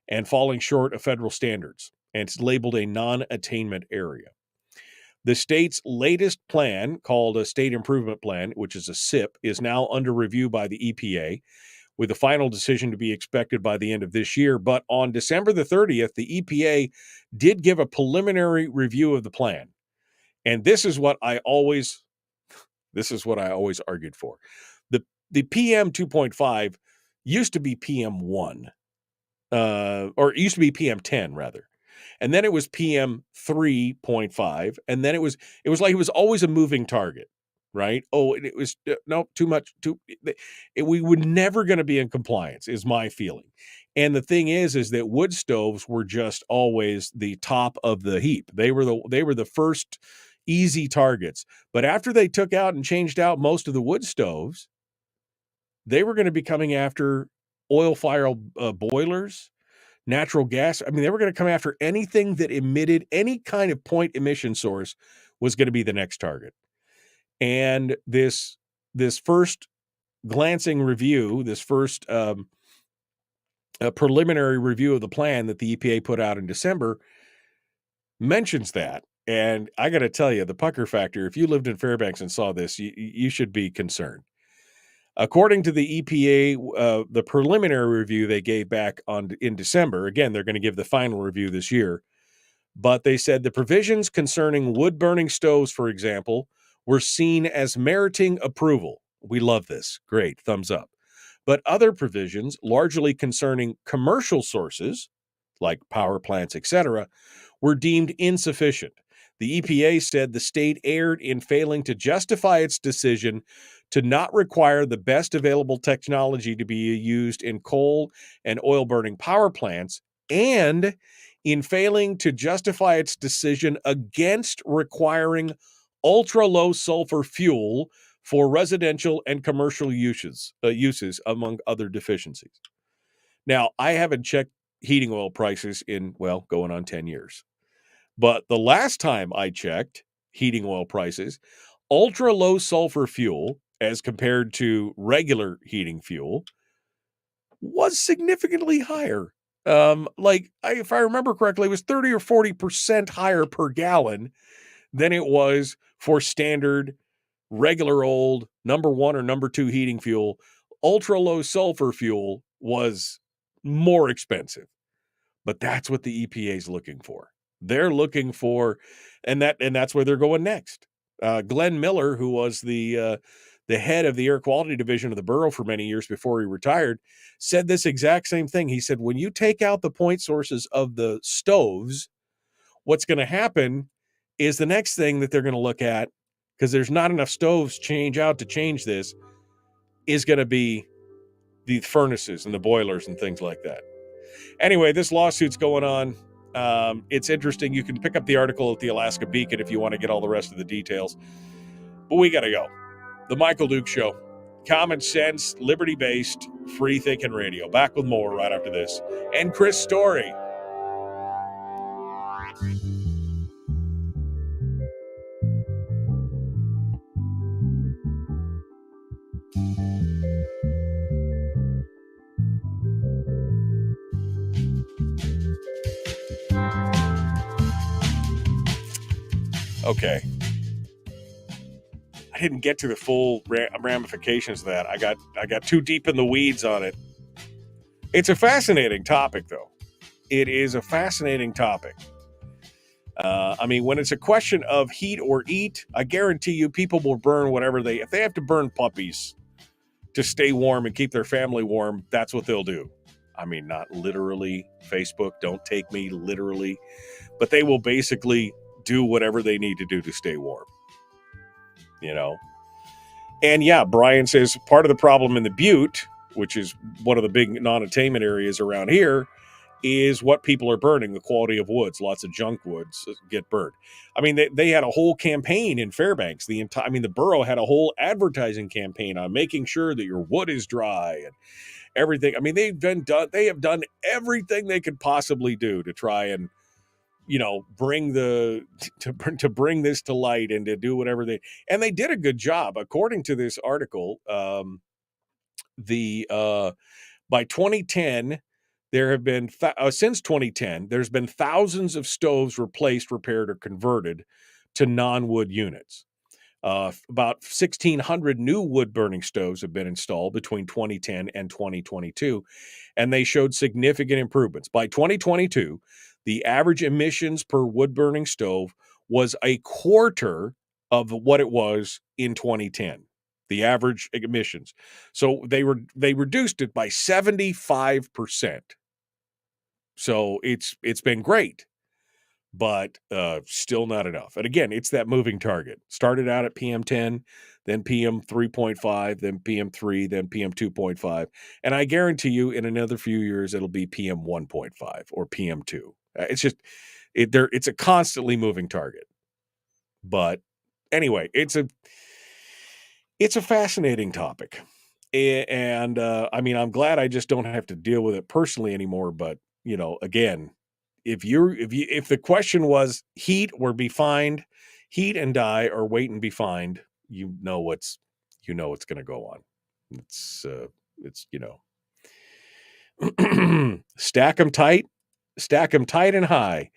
and falling short of federal standards, and it's labeled a non-attainment area. The state's latest plan, called a State Improvement Plan, which is a SIP, is now under review by the EPA, with a final decision to be expected by the end of this year. But on December the 30th, the EPA did give a preliminary review of the plan. And this is what I always argued for. The PM 2.5 used to be PM 1, or it used to be PM 10 rather. And then it was PM 3.5, and then it was like it was always a moving target. right? Oh, and it was no too much. We were never going to be in compliance, is my feeling. And the thing is that wood stoves were just always the top of the heap. They were the first easy targets. But after they took out and changed out most of the wood stoves, they were going to be coming after oil fire boilers, natural gas. I mean, they were going to come after anything that emitted any kind of point emission source was going to be the next target. And this first glancing review, this first a preliminary review of the plan that the EPA put out in December mentions that. And I got to tell you, the pucker factor, if you lived in Fairbanks and saw this, you should be concerned. According to the EPA, the preliminary review they gave back in December, again, they're going to give the final review this year, but they said the provisions concerning wood-burning stoves, for example, were seen as meriting approval. We love this. Great. Thumbs up. But other provisions, largely concerning commercial sources, like power plants, etc., were deemed insufficient. The EPA said the state erred in failing to justify its decision to not require the best available technology to be used in coal and oil-burning power plants, and in failing to justify its decision against requiring ultra-low sulfur fuel for residential and commercial uses, among other deficiencies. Now, I haven't checked heating oil prices in, well, going on 10 years. But the last time I checked heating oil prices, ultra-low sulfur fuel, as compared to regular heating fuel, was significantly higher. If I remember correctly, it was 30 or 40% higher per gallon than it was for standard, regular old number 1 or number 2 heating fuel. Ultra low sulfur fuel was more expensive, but that's what the EPA is looking for. They're looking for, and that's where they're going next. Glenn Miller, who was the head of the air quality division of the borough for many years before he retired, said this exact same thing. He said, when you take out the point sources of the stoves, what's going to happen is the next thing that they're going to look at, because there's not enough stoves to change this, is going to be the furnaces and the boilers and things like that. Anyway, this lawsuit's going on. It's interesting. You can pick up the article at the Alaska Beacon if you want to get all the rest of the details. But we got to go. The Michael Duke Show. Common sense, liberty-based, free-thinking radio. Back with more right after this. And Chris Story. Okay. I didn't get to the full ramifications of that. I got too deep in the weeds on it. It's a fascinating topic, though. It is a fascinating topic. When it's a question of heat or eat, I guarantee you people will burn if they have to burn puppies to stay warm and keep their family warm, that's what they'll do. I mean, not literally. Facebook, don't take me literally. But they will basically do whatever they need to do to stay warm. You know? And yeah, Brian says part of the problem in the Butte, which is one of the big non-attainment areas around here, is what people are burning, the quality of woods. Lots of junk woods get burned. I mean, they had a whole campaign in Fairbanks. The borough had a whole advertising campaign on making sure that your wood is dry and everything. I mean, they have done everything they could possibly do to try and, bring bring this to light and to do whatever and they did a good job. According to this article, by 2010, there have been, since 2010, there's been thousands of stoves replaced, repaired, or converted to non-wood units. About 1,600 new wood-burning stoves have been installed between 2010 and 2022, and they showed significant improvements. By 2022, the average emissions per wood-burning stove was a quarter of what it was in 2010. The average emissions. So they reduced it by 75%. So it's been great, but still not enough. And again, it's that moving target. Started out at PM10, then PM 3.5, then PM 3, then PM 2.5. And I guarantee you in another few years, it'll be PM 1.5 or PM 2. It's just, it's a constantly moving target. But anyway, it's a fascinating topic. And I mean, I'm glad I just don't have to deal with it personally anymore. But, again, if the question was heat or be fined, heat and die or wait and be fined, you know what's going to go on. It's stack them tight and high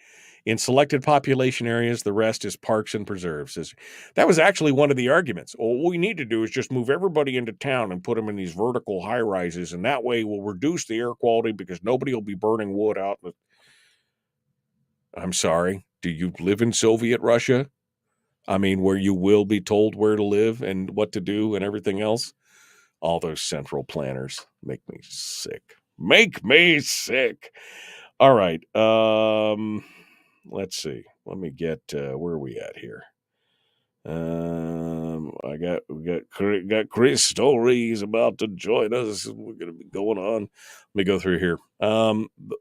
in selected population areas. The rest is parks and preserves. That was actually one of the arguments. Well, what we need to do is just move everybody into town and put them in these vertical high rises, and that way we'll reduce the air quality because nobody will be burning wood out. I'm sorry. Do you live in Soviet Russia? I mean, where you will be told where to live and what to do and everything else? All those central planners make me sick. All right. Let's see. Let me get where are we at here? We got Chris Story. He's about to join us. We're going to be going on. Let me go through here.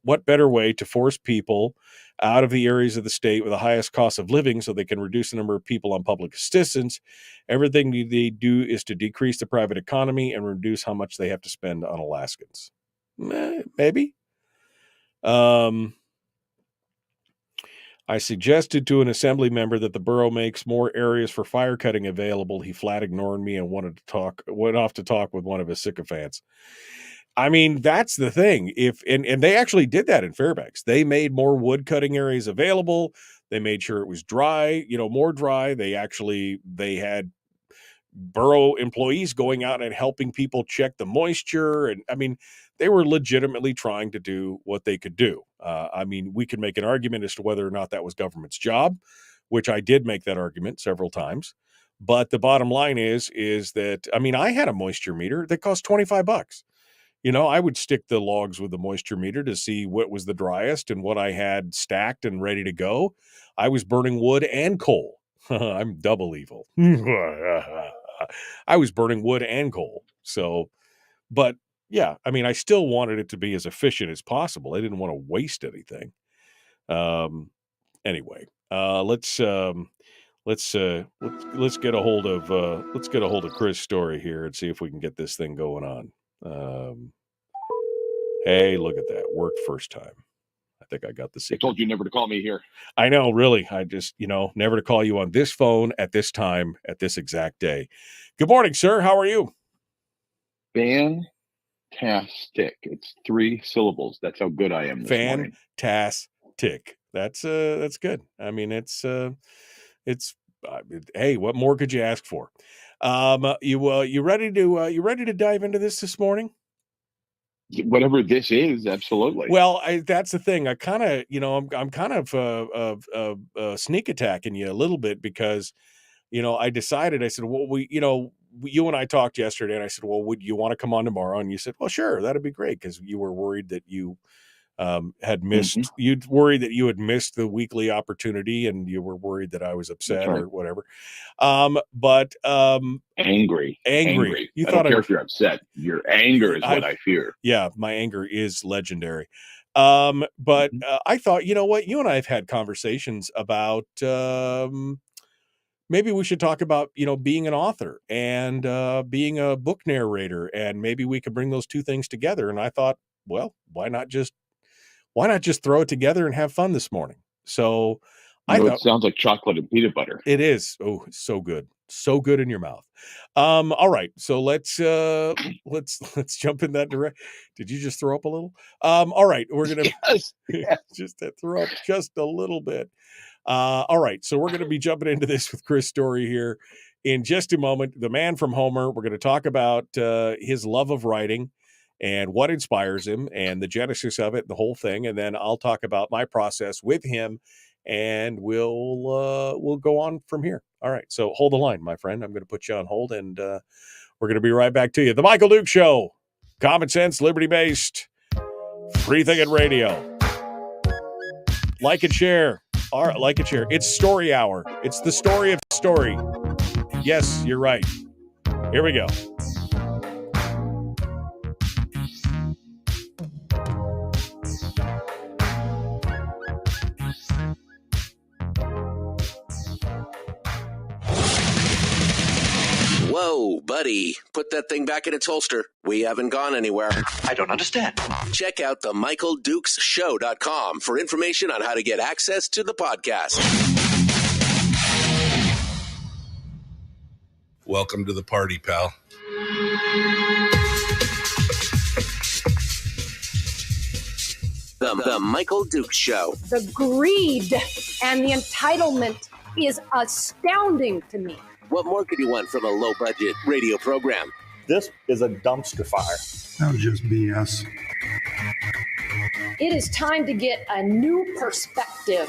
What better way to force people out of the areas of the state with the highest cost of living so they can reduce the number of people on public assistance? Everything they do is to decrease the private economy and reduce how much they have to spend on Alaskans. Maybe. I suggested to an assembly member that the borough makes more areas for fire cutting available. He flat ignored me and went off to talk with one of his sycophants. I mean, that's the thing. And they actually did that in Fairbanks. They made more wood cutting areas available. They made sure it was dry, more dry. They had borough employees going out and helping people check the moisture. And I mean, they were legitimately trying to do what they could do. I mean, we could make an argument as to whether or not that was government's job, which I did make that argument several times. But the bottom line is that, I mean, I had a moisture meter that cost $25. I would stick the logs with the moisture meter to see what was the driest and what I had stacked and ready to go. I was burning wood and coal. I'm double evil. I was burning wood and coal. So, but yeah, I mean, I still wanted it to be as efficient as possible. I didn't want to waste anything. Anyway, let's get a hold of Chris Story here and see if we can get this thing going on. Hey, look at that. Worked first time. I think I got the secret. I told you never to call me here. I know, really. I just, never to call you on this phone at this time, at this exact day. Good morning, sir. How are you? Fantastic. It's 3 syllables. That's how good I am this morning. Fantastic. That's good. I mean, it's hey, what more could you ask for? You ready to dive into this morning? Whatever this is, absolutely. Well, that's the thing. I kind of, I'm kind of sneak attacking you a little bit because, I decided. I said, well, you and I talked yesterday, and I said, well, would you want to come on tomorrow? And you said, well, sure, that'd be great, because you were worried that you had missed. Mm-hmm. You'd worried that you had missed the weekly opportunity, and you were worried that I was upset or whatever. But angry. You I thought don't care if you're upset. Your anger is what I fear. Yeah, my anger is legendary. But I thought, you know what? You and I have had conversations about maybe we should talk about, being an author and being a book narrator, and maybe we could bring those two things together. And I thought, well, why not just throw it together and have fun this morning? So it sounds like chocolate and peanut butter. It is. Oh, so good. So good in your mouth. All right. So let's jump in that direction. Did you just throw up a little? All right. We're going to just throw up just a little bit. All right. So we're going to be jumping into this with Chris Story here in just a moment. The man from Homer. We're going to talk about his love of writing and what inspires him and the genesis of it, the whole thing. And then I'll talk about my process with him, and we'll go on from here. All right. So hold the line, my friend. I'm going to put you on hold, and we're going to be right back to you. The Michael Duke Show. Common sense, liberty-based, free thinking radio. Like and share. All right, like and share. It's Story Hour. It's the story of story. Yes, you're right. Here we go. Whoa, buddy. Put that thing back in its holster. We haven't gone anywhere. I don't understand. Check out the MichaelDukesShow.com for information on how to get access to the podcast. Welcome to the party, pal. The Michael Dukes Show. The greed and the entitlement is astounding to me. What more could you want from a low-budget radio program? This is a dumpster fire. That was just BS. It is time to get a new perspective.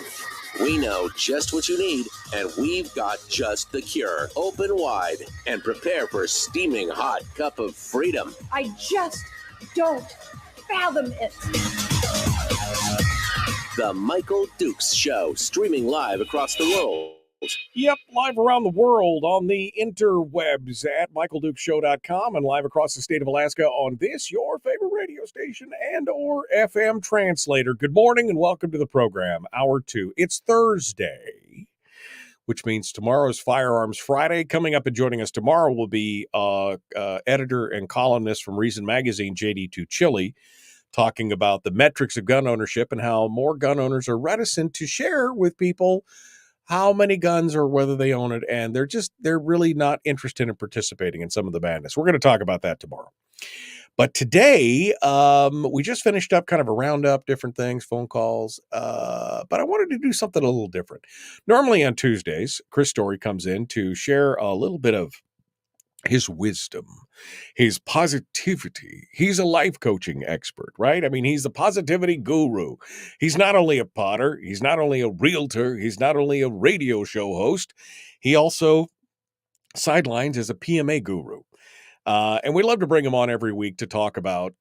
We know just what you need, and we've got just the cure. Open wide and prepare for a steaming hot cup of freedom. I just don't fathom it. The Michael Dukes Show, streaming live across the world. Yep, live around the world on the interwebs at michaeldukeshow.com and live across the state of Alaska on this, your favorite radio station and or FM translator. Good morning and welcome to the program, Hour 2. It's Thursday, which means tomorrow's Firearms Friday. Coming up and joining us tomorrow will be editor and columnist from Reason Magazine, J.D. Tuccilli, talking about the metrics of gun ownership and how more gun owners are reticent to share with people how many guns or whether they own it, and they're really not interested in participating in some of the madness. We're going to talk about that tomorrow. But today, we just finished up kind of a roundup, different things, phone calls, but I wanted to do something a little different. Normally on Tuesdays, Chris Story comes in to share a little bit of his wisdom, his positivity. He's a life coaching expert, right? I mean, he's the positivity guru. He's not only a potter, he's not only a realtor, he's not only a radio show host, he also sidelines as a PMA guru. And we love to bring him on every week to talk about,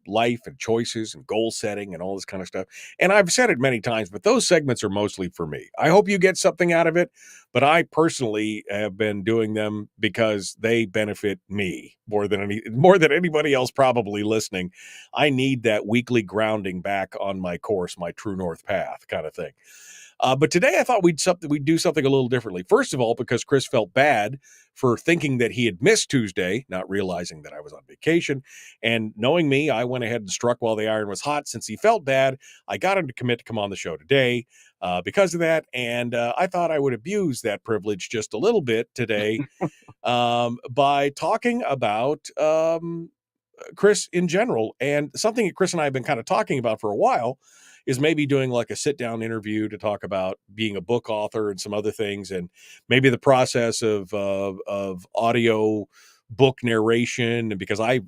life and choices and goal setting and all this kind of stuff. And I've said it many times, but those segments are mostly for me. I hope you get something out of it, but I personally have been doing them because they benefit me more than anybody else probably listening. I need that weekly grounding back on my course, my true north path kind of thing. But today I thought we'd do something a little differently. First of all, because Chris felt bad for thinking that he had missed Tuesday, not realizing that I was on vacation. And knowing me, I went ahead and struck while the iron was hot. Since he felt bad, I got him to commit to come on the show today because of that. And I thought I would abuse that privilege just a little bit today by talking about Chris in general. And something that Chris and I have been kind of talking about for a while is maybe doing like a sit-down interview to talk about being a book author and some other things, and maybe the process of audio book narration. And because I've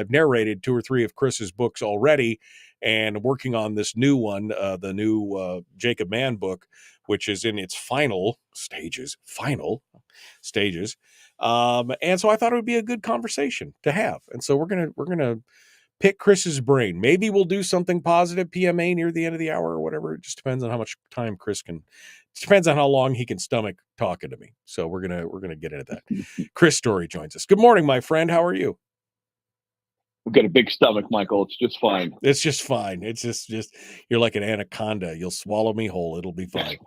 narrated 2 or 3 of Chris's books already, and working on this new one, the new Jacob Mann book, which is in its final stages. And so I thought it would be a good conversation to have. And so we're gonna pick Chris's brain. Maybe we'll do something positive PMA near the end of the hour or whatever. It just depends on how much time Chris can. It depends on how long he can stomach talking to me. So we're gonna get into that. Chris Story joins us. Good morning, my friend. How are you? We've got a big stomach, Michael. It's just fine. It's just fine. It's just you're like an anaconda. You'll swallow me whole. It'll be fine.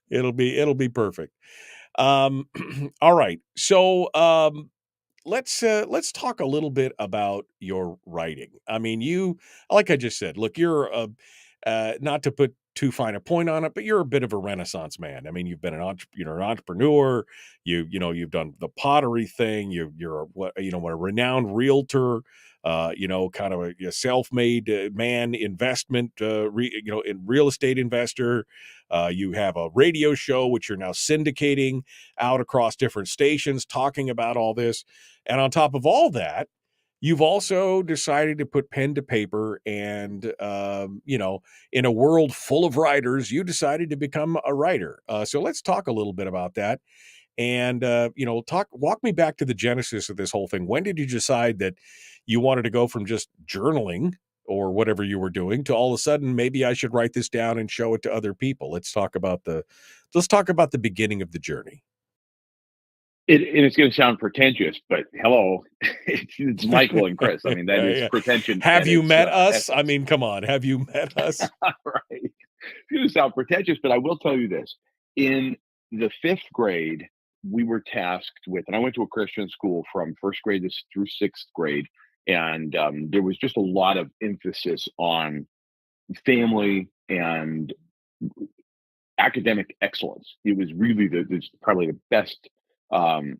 It'll be perfect. All right. So let's talk a little bit about your writing. I mean, you, like I just said, look, you're not to put too fine a point on it, but you're a bit of a Renaissance man. I mean, you've been an entrepreneur. You've done the pottery thing. You're a renowned realtor. Kind of a self-made man, investment, in real estate investor. You have a radio show, which you're now syndicating out across different stations, talking about all this. And on top of all that, you've also decided to put pen to paper and, in a world full of writers, you decided to become a writer. So let's talk a little bit about that. And, walk me back to the genesis of this whole thing. When did you decide that you wanted to go from just journaling or whatever you were doing to all of a sudden, maybe I should write this down and show it to other people? Let's talk about the beginning of the journey. And it's going to sound pretentious, but hello, it's Michael and Chris. I mean, that is Yeah. pretension Have at you its met us? I essence. mean, come on. Have you met us? Right. It's going to sound pretentious, but I will tell you this. In the fifth grade, we were tasked with, and I went to a Christian school from first grade through sixth grade, and there was just a lot of emphasis on family and academic excellence. It was really probably the best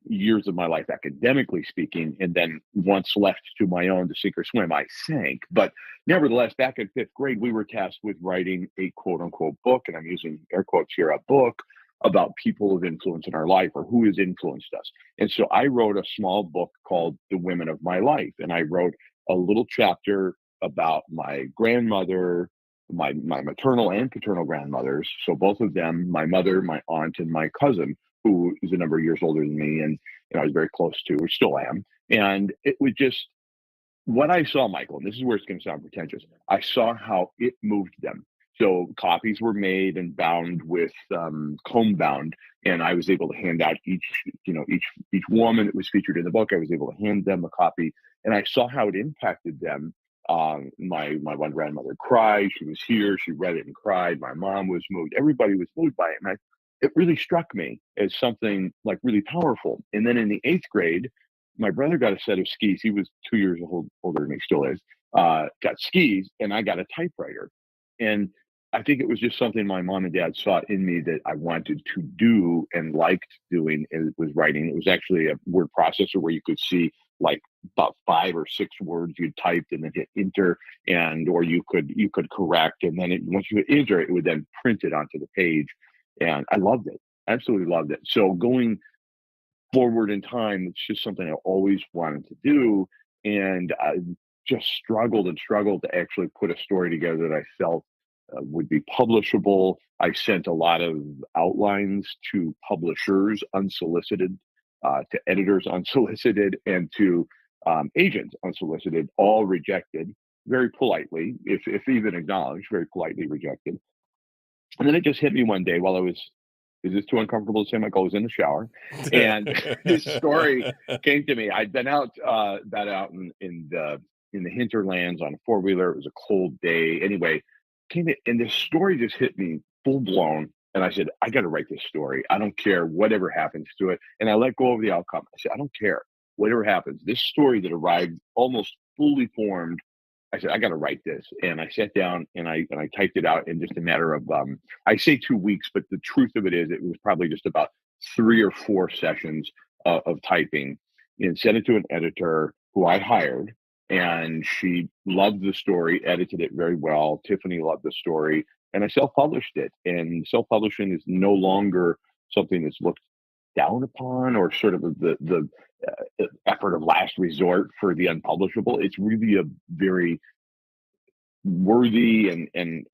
years of my life, academically speaking. And then once left to my own to sink or swim, I sank. But nevertheless, back in fifth grade, we were tasked with writing a quote unquote book, and I'm using air quotes here, a book about people of influence in our life or who has influenced us. And so I wrote a small book called The Women of My Life. And I wrote a little chapter about my grandmother, my maternal and paternal grandmothers. So both of them, my mother, my aunt, and my cousin, who is a number of years older than me, and I was very close to, or still am. And it was just what I saw, Michael, and this is where it's going to sound pretentious. I saw how it moved them. So copies were made and bound with comb bound, and I was able to hand out each woman that was featured in the book. I was able to hand them a copy, and I saw how it impacted them. My one grandmother cried. She was here. She read it and cried. My mom was moved. Everybody was moved by it, and it really struck me as something like really powerful. And then in the eighth grade, my brother got a set of skis. He was 2 years older than me, still is. Got skis, and I got a typewriter. And I think it was just something my mom and dad saw in me that I wanted to do and liked doing. It was writing. It was actually a word processor where you could see like about 5 or 6 words you typed and then hit enter, or you could correct, and then once you hit enter, it would then print it onto the page. And I loved it. Absolutely loved it. So going forward in time, it's just something I always wanted to do. And I just struggled and struggled to actually put a story together that I felt would be publishable. I sent a lot of outlines to publishers unsolicited, to editors unsolicited, and to agents unsolicited, all rejected very politely, if even acknowledged, very politely rejected. And then it just hit me one day while I was, is this too uncomfortable to say, Michael? I was in the shower, and this story came to me. I'd been out in the hinterlands on a 4-wheeler. It was a cold day. Anyway, and this story just hit me full blown. And I said, I got to write this story. I don't care whatever happens to it. And I let go of the outcome. I said, I don't care whatever happens. This story that arrived almost fully formed, I said, I got to write this. And I sat down and I typed it out in just a matter of, I say 2 weeks, but the truth of it is it was probably just about 3 or 4 sessions of typing, and sent it to an editor who I hired. And she loved the story, edited it very well. Tiffany loved the story, and I self-published it. And self-publishing is no longer something that's looked down upon or sort of the effort of last resort for the unpublishable. It's really a very worthy and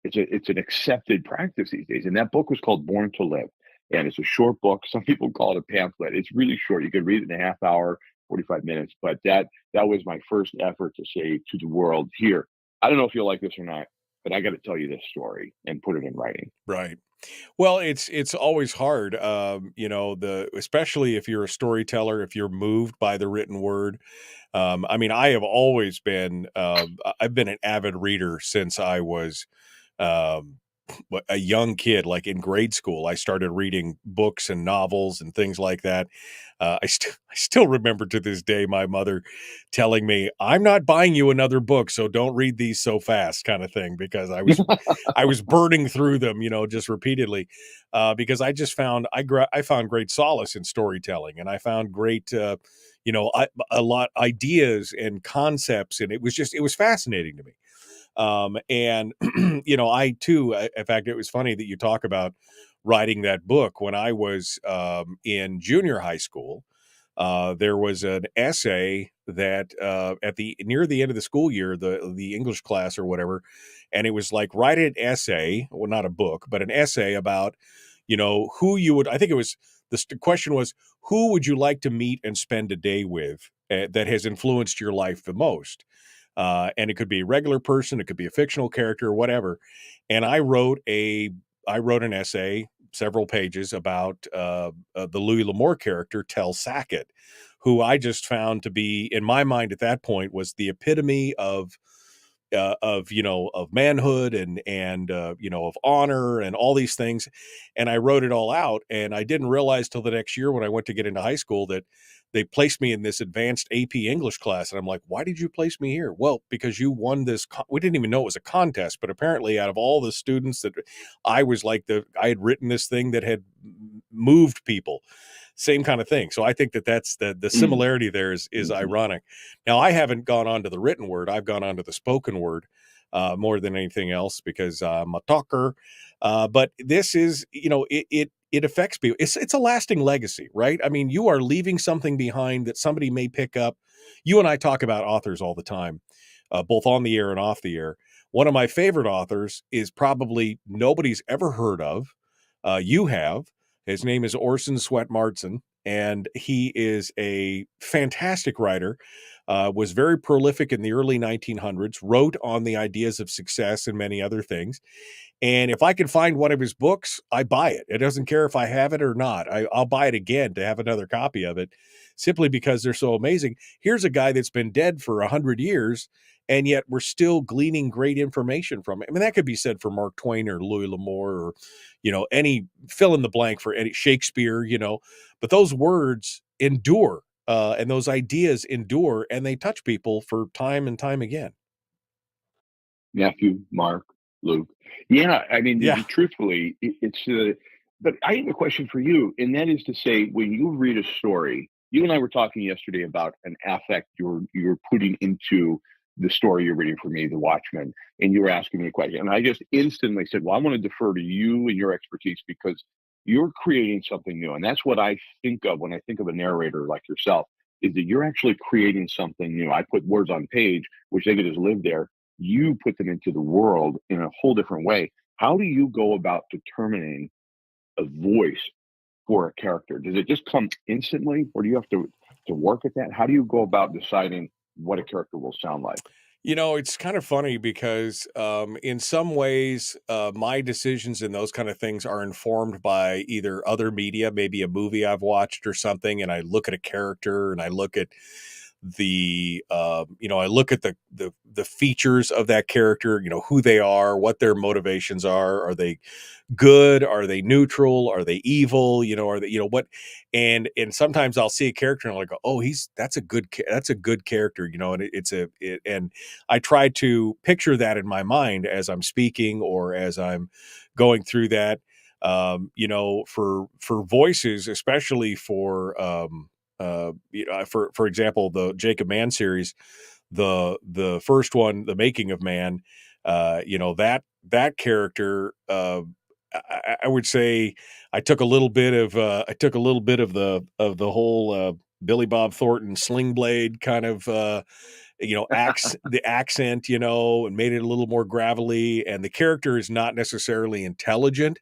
it's an accepted practice these days. And that book was called Born to Live, and it's a short book. Some people call it a pamphlet. It's really short. You could read it in a half hour, 45 minutes. But that was my first effort to say to the world, here, I don't know if you'll like this or not, but I got to tell you this story and put it in writing. Right. Well, it's always hard, especially if you're a storyteller, if you're moved by the written word. I mean, I have always been, I've been an avid reader since I was um, a young kid, like in grade school. I started reading books and novels and things like that. I still remember to this day my mother telling me, "I'm not buying you another book, so don't read these so fast," kind of thing, because I was burning through them, just repeatedly, because I just found I found great solace in storytelling, and I found great. A lot ideas and concepts, and it was fascinating to me. And I too, in fact, it was funny that you talk about writing that book. When I was in junior high school, there was an essay that at the near the end of the school year, the English class or whatever, and it was like, write an essay, well, not a book, but an essay about, who you would. I think it was the question was, who would you like to meet and spend a day with that has influenced your life the most? And it could be a regular person, it could be a fictional character, or whatever. And I wrote an essay several pages about the Louis L'Amour character, Tel Sackett, who I just found to be, in my mind at that point, was the epitome of manhood and of honor and all these things. And I wrote it all out, and I didn't realize till the next year when I went to get into high school that they placed me in this advanced AP English class. And I'm like, why did you place me here? Well, because you won this. We didn't even know it was a contest, but apparently out of all the students that I was like I had written this thing that had moved people. Same kind of thing. So I think that's the similarity there is ironic. Now, I haven't gone on to the written word. I've gone on to the spoken word more than anything else because I'm a talker. But this is, it affects people. It's a lasting legacy, right? I mean, you are leaving something behind that somebody may pick up. You and I talk about authors all the time, both on the air and off the air. One of my favorite authors is probably nobody's ever heard of. You have. His name is Orson Swett Marden, and he is a fantastic writer, was very prolific in the early 1900s, wrote on the ideas of success and many other things. And if I can find one of his books, I buy it. It doesn't care if I have it or not. I'll buy it again to have another copy of it, simply because they're so amazing. Here's a guy that's been dead for 100 years, and yet we're still gleaning great information from it. I mean, that could be said for Mark Twain or Louis L'Amour or, any fill in the blank for any Shakespeare, but those words endure, and those ideas endure, and they touch people for time and time again. Matthew, Mark, Luke. Yeah, I mean, Yeah. truthfully, it's. But I have a question for you, and that is to say, when you read a story, you and I were talking yesterday about an affect you're putting into the story you're reading for me, The Watchmen, and you were asking me a question, and I just instantly said, "Well, I want to defer to you and your expertise because you're creating something new," and that's what I think of when I think of a narrator like yourself. Is that you're actually creating something new? I put words on page, which they could just live there. You put them into the world in a whole different way. How do you go about determining a voice for a character? Does it just come instantly, or do you have to work at that? How do you go about deciding what a character will sound like? It's kind of funny because in some ways, my decisions and those kind of things are informed by either other media, maybe a movie I've watched or something, and I look at a character and I look at I look at the features of that character, who they are, what their motivations are. Are they good? Are they neutral? Are they evil? Are they, what? And sometimes I'll see a character and I'll go, oh, that's a good character, and and I try to picture that in my mind as I'm speaking or as I'm going through that. For voices, especially for example, the Jacob Mann series, the first one, The Making of Man, that character, I would say I took a little bit of the whole Billy Bob Thornton Sling Blade kind of the accent, and made it a little more gravelly. And the character is not necessarily intelligent.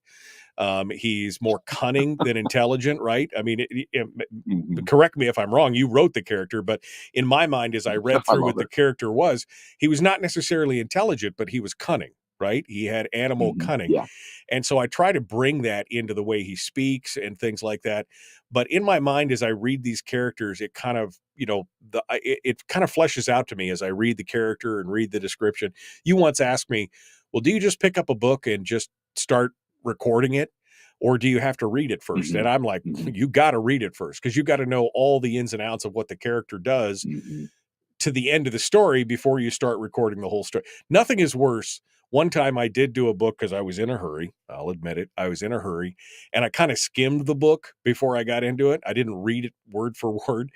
He's more cunning than intelligent, right? I mean, correct me if I'm wrong. You wrote the character, but in my mind, as I read through what the character was, he was not necessarily intelligent, but he was cunning, right? He had animal cunning. Yeah. And so I try to bring that into the way he speaks and things like that. But in my mind, as I read these characters, it kind of, it kind of fleshes out to me as I read the character and read the description. You once asked me, well, do you just pick up a book and just start recording it, or do you have to read it first? And I'm like, you got to read it first, because you got to know all the ins and outs of what the character does to the end of the story before you start recording the whole story. Nothing is worse. One time I did do a book because I was in a hurry. I'll admit it. I was in a hurry, and I kind of skimmed the book before I got into it. I didn't read it word for word.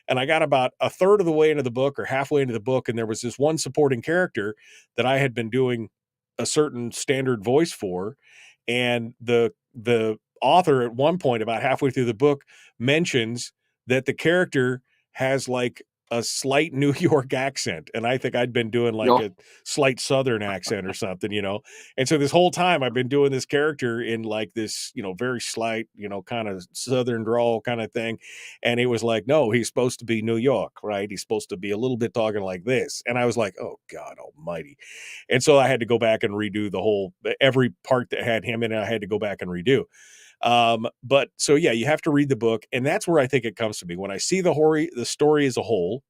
And I got about a third of the way into the book or halfway into the book, and there was this one supporting character that I had been doing a certain standard voice for. And the author at one point, about halfway through the book, mentions that the character has like a slight New York accent. And I think I'd been doing like a slight Southern accent or something, And so this whole time I've been doing this character in like this, very slight, kind of Southern drawl kind of thing. And it was like, no, he's supposed to be New York, right? He's supposed to be a little bit talking like this. And I was like, oh God almighty. And so I had to go back and redo every part that had him in it. I had to go back and redo. But so yeah, you have to read the book, and that's where I think it comes to me. When I see the story as a whole,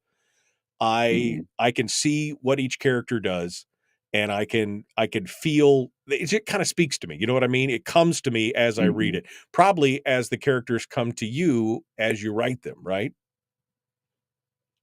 I can see what each character does, and I can feel it kind of speaks to me. You know what I mean? It comes to me as I read it, probably as the characters come to you as you write them, right?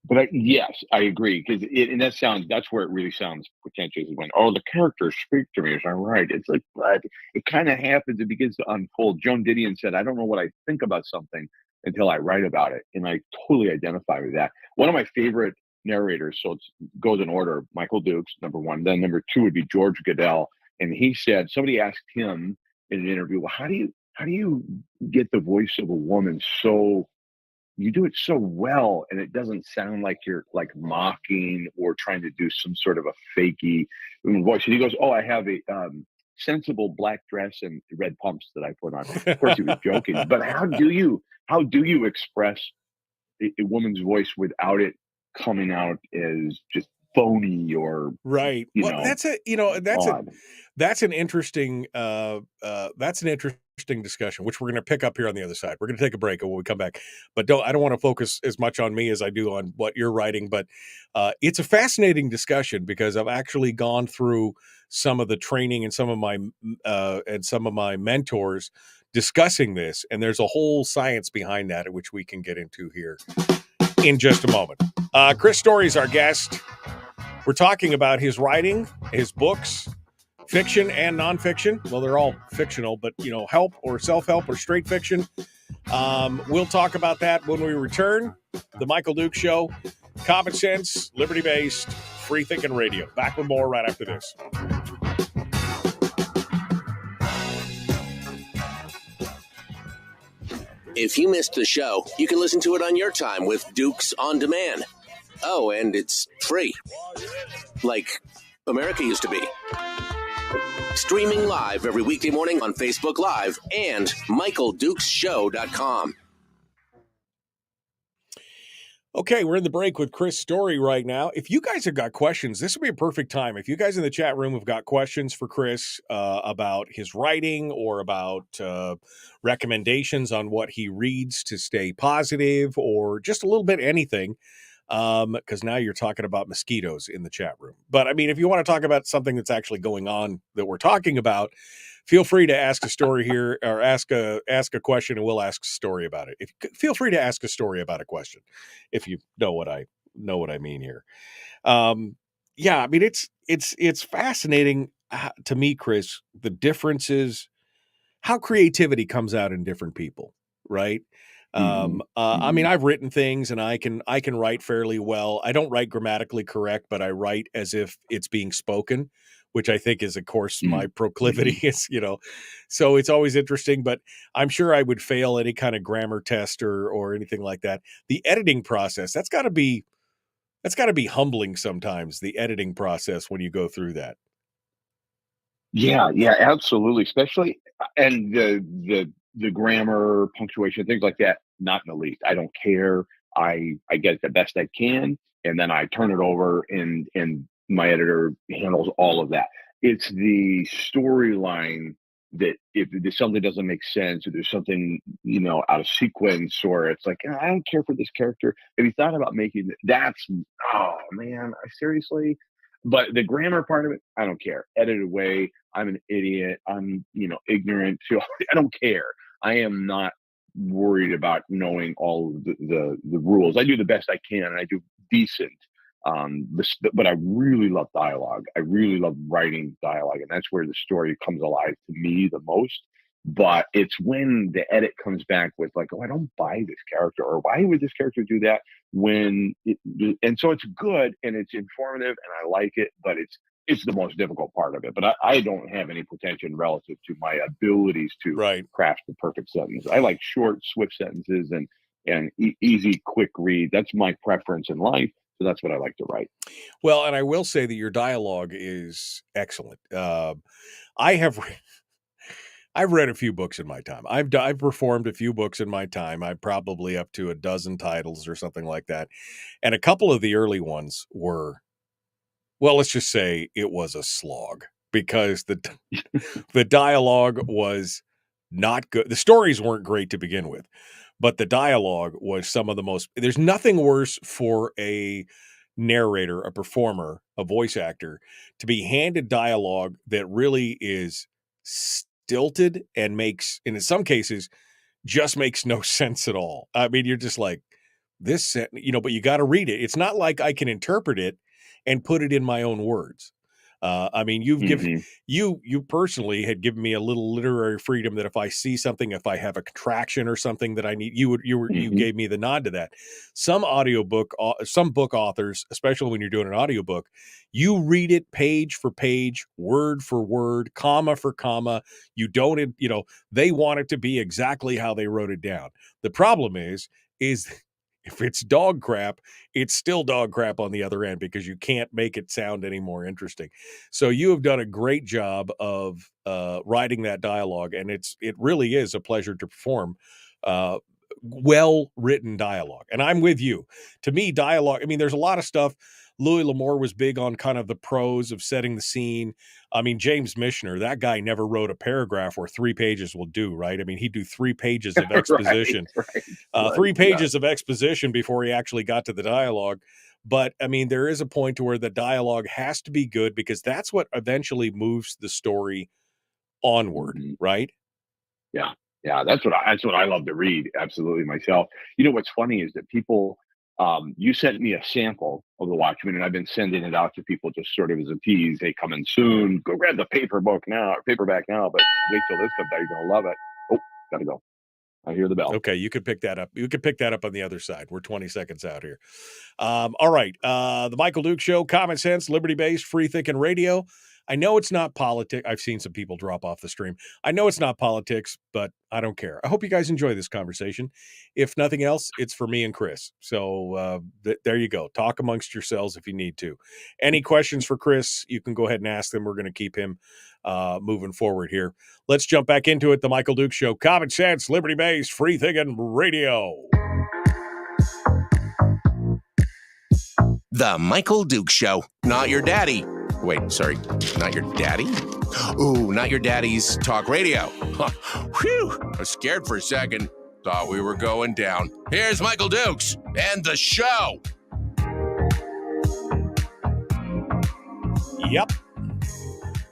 But yes, I agree because and that's where it really sounds pretentious is when the characters speak to me. Is that right? It's like, but it kind of happens. It begins to unfold. Joan Didion said, "I don't know what I think about something until I write about it," and I totally identify with that. One of my favorite narrators, so it goes in order. Michael Dukes, number one. Then number two would be George Goodell, and he said somebody asked him in an interview, "Well, how do you get the voice of a woman so?" You do it so well and it doesn't sound like you're like mocking or trying to do some sort of a fakey voice. And he goes, I have a sensible black dress and red pumps that I put on. Of course he was joking, but how do you express a woman's voice without it coming out as just phony or Right. Well, odd? that's an interesting discussion, which we're going to pick up here on the other side. We're going to take a break when we come back, but I don't want to focus as much on me as I do on what you're writing. But it's a fascinating discussion because I've actually gone through some of the training and some of my mentors discussing this, and there's a whole science behind that, which we can get into here in just a moment. Chris Story is our guest. We're talking about his writing, his books, fiction and nonfiction. Well, they're all fictional, but help or self-help or straight fiction. We'll talk about that when we return. The Michael Duke Show, common sense, liberty-based, free-thinking radio. Back with more right after this. If you missed the show, you can listen to it on your time with Dukes On Demand. Oh, and it's free. Like America used to be. Streaming live every weekday morning on Facebook Live and MichaelDukesShow.com. Okay, we're in the break with Chris Story right now. If you guys have got questions, this would be a perfect time. If you guys in the chat room have got questions for Chris about his writing or about recommendations on what he reads to stay positive or just a little bit anything, because now you're talking about mosquitoes in the chat room. But I mean, if you want to talk about something that's actually going on that we're talking about, feel free to ask a story here or ask a question and we'll ask a story about it. Feel free to ask a story about a question if you know what I mean here. Yeah, I mean, it's fascinating to me, Chris, the differences, how creativity comes out in different people, right? I mean, I've written things and I can write fairly well. I don't write grammatically correct, but I write as if it's being spoken, which I think is, of course, my proclivity is, so it's always interesting, but I'm sure I would fail any kind of grammar test or anything like that. The editing process, that's gotta be humbling sometimes, the editing process when you go through that. Yeah, yeah, absolutely. Especially and the grammar, punctuation, things like that, not in the least. I don't care. I get it the best I can, and then I turn it over, and my editor handles all of that. It's the storyline that if something doesn't make sense, or there's something out of sequence, or it's like I don't care for this character. If he thought about making that's oh man, I seriously. But the grammar part of it, I don't care. Edit away. I'm an idiot. I'm, ignorant to. I don't care. I am not worried about knowing all of the rules. I do the best I can, and I do decent. But I really love dialogue. I really love writing dialogue, and that's where the story comes alive to me the most. But it's when the edit comes back with like, I don't buy this character, or why would this character do that? And so it's good and it's informative and I like it, but it's the most difficult part of it. But I don't have any pretension relative to my abilities to craft the perfect sentence. I like short, swift sentences and easy, quick read. That's my preference in life. So that's what I like to write. Well, and I will say that your dialogue is excellent. I've read a few books in my time. I've performed a few books in my time. I'm probably up to a dozen titles or something like that. And a couple of the early ones were, well, let's just say it was a slog because the dialogue was not good. The stories weren't great to begin with, but the dialogue was some of the most. There's nothing worse for a narrator, a performer, a voice actor to be handed dialogue that really is stilted and makes, and in some cases, just makes no sense at all. I mean, you're just like, this, but you got to read it. It's not like I can interpret it and put it in my own words. I mean, you've given you personally had given me a little literary freedom that if I see something, if I have a contraction or something that I need, you gave me the nod to that. Some some book authors, especially when you're doing an audiobook, you read it page for page, word for word, comma for comma. You don't, they want it to be exactly how they wrote it down. The problem is if it's dog crap, it's still dog crap on the other end because you can't make it sound any more interesting. So you have done a great job of writing that dialogue, and it really is a pleasure to perform well-written dialogue. And I'm with you. To me, dialogue, I mean, there's a lot of stuff. Louis L'Amour was big on kind of the prose of setting the scene. I mean, James Michener, that guy never wrote a paragraph where 3 pages will do, right? I mean, he'd do 3 pages of exposition, right, 3 pages of exposition before he actually got to the dialogue. But I mean, there is a point to where the dialogue has to be good because that's what eventually moves the story onward, right? Yeah. Yeah. That's what I love to read. Absolutely myself. You know, what's funny is that people, you sent me a sample of The Watchmen, and I've been sending it out to people just sort of as a tease. Hey, coming soon. Go grab the paperback now, but wait till this comes out. You're going to love it. Oh, gotta go. I hear the bell. Okay, you could pick that up. You could pick that up on the other side. We're 20 seconds out here. All right. The Michael Duke Show, common sense, liberty-based, free-thinking radio. I know it's not politics. I've seen some people drop off the stream. I know it's not politics, but I don't care. I hope you guys enjoy this conversation. If nothing else, it's for me and Chris. So there you go. Talk amongst yourselves if you need to. Any questions for Chris, you can go ahead and ask them. We're going to keep him moving forward here. Let's jump back into it. The Michael Duke Show, common sense, liberty-based, free-thinking radio. The Michael Duke Show. Not your daddy. Wait, sorry. Not your daddy? Ooh, not your daddy's talk radio. Whew. I was scared for a second. Thought we were going down. Here's Michael Dukes and the show. Yep.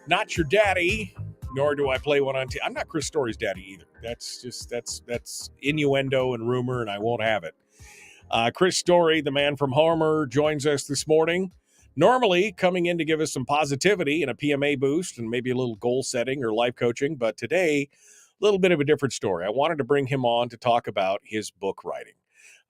Not your daddy, nor do I play one on TV. I'm not Chris Story's daddy either. That's innuendo and rumor, and I won't have it. Chris Story, the man from Homer, joins us this morning. Normally coming in to give us some positivity and a PMA boost and maybe a little goal setting or life coaching. But today, a little bit of a different story. I wanted to bring him on to talk about his book writing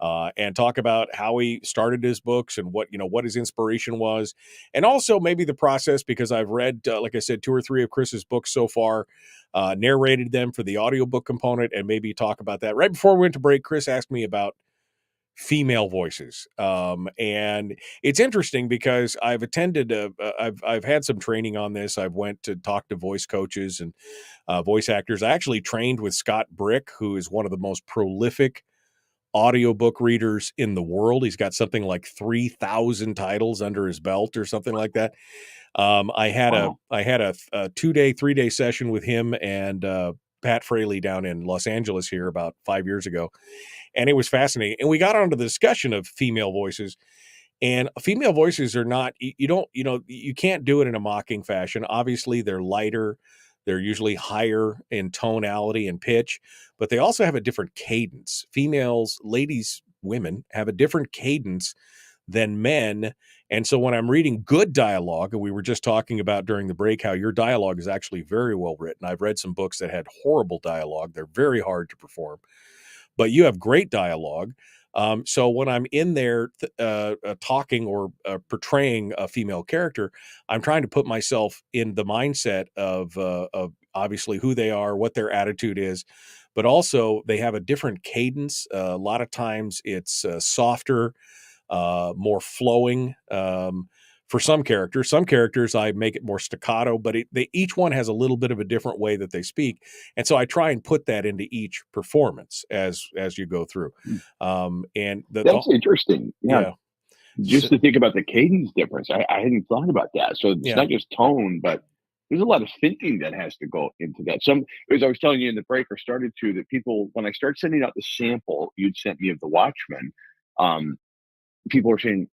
and talk about how he started his books and what his inspiration was. And also maybe the process, because I've read, like I said, 2 or 3 of Chris's books so far, narrated them for the audiobook component, and maybe talk about that. Right before we went to break, Chris asked me about female voices. And it's interesting because I've attended, I've had some training on this. I've went to talk to voice coaches and voice actors. I actually trained with Scott Brick, who is one of the most prolific audiobook readers in the world. He's got something like 3,000 titles under his belt or something like that. I had a 2-day, 3-day session with him and Pat Fraley down in Los Angeles here about 5 years ago. And it was fascinating. And we got onto the discussion of female voices, and female voices are not, you can't do it in a mocking fashion. Obviously they're lighter. They're usually higher in tonality and pitch, but they also have a different cadence. Women have a different cadence than men. And so when I'm reading good dialogue, and we were just talking about during the break how your dialogue is actually very well written. I've read some books that had horrible dialogue. They're very hard to perform, but you have great dialogue. So when I'm in there talking or portraying a female character, I'm trying to put myself in the mindset of obviously who they are, what their attitude is, but also they have a different cadence. A lot of times it's softer, more flowing. For some characters, I make it more staccato, but each one has a little bit of a different way that they speak. And so I try and put that into each performance as you go through. And that's interesting. Yeah. Just to think about the cadence difference. I hadn't thought about that. So it's not just tone, but there's a lot of thinking that has to go into that. As I was telling you in the break, or started to, that people, when I start sending out the sample you'd sent me of The Watchmen, um, people are saying,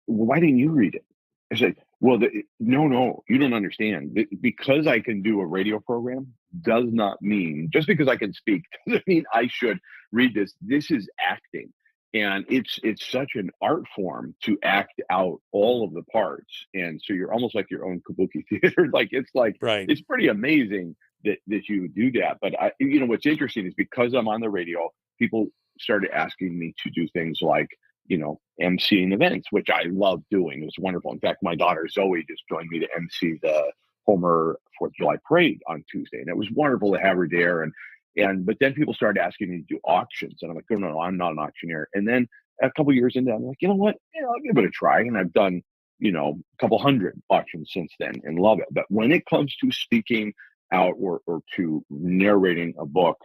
well, why didn't you read it? I said, well, no, you don't understand. Because I can do a radio program does not mean, just because I can speak doesn't mean I should read this. This is acting. And it's such an art form to act out all of the parts. And so you're almost like your own kabuki theater. Right. It's pretty amazing that you do that. But what's interesting is, because I'm on the radio, people started asking me to do things like, emceeing events, which I love doing. It was wonderful. In fact, my daughter Zoe just joined me to MC the Homer 4th of July parade on Tuesday, and it was wonderful to have her there. But then people started asking me to do auctions, and I'm like, no, I'm not an auctioneer. And then a couple of years into that, I'm like, you know what? I'll give it a try. And I've done, a couple hundred auctions since then and love it. But when it comes to speaking out or to narrating a book,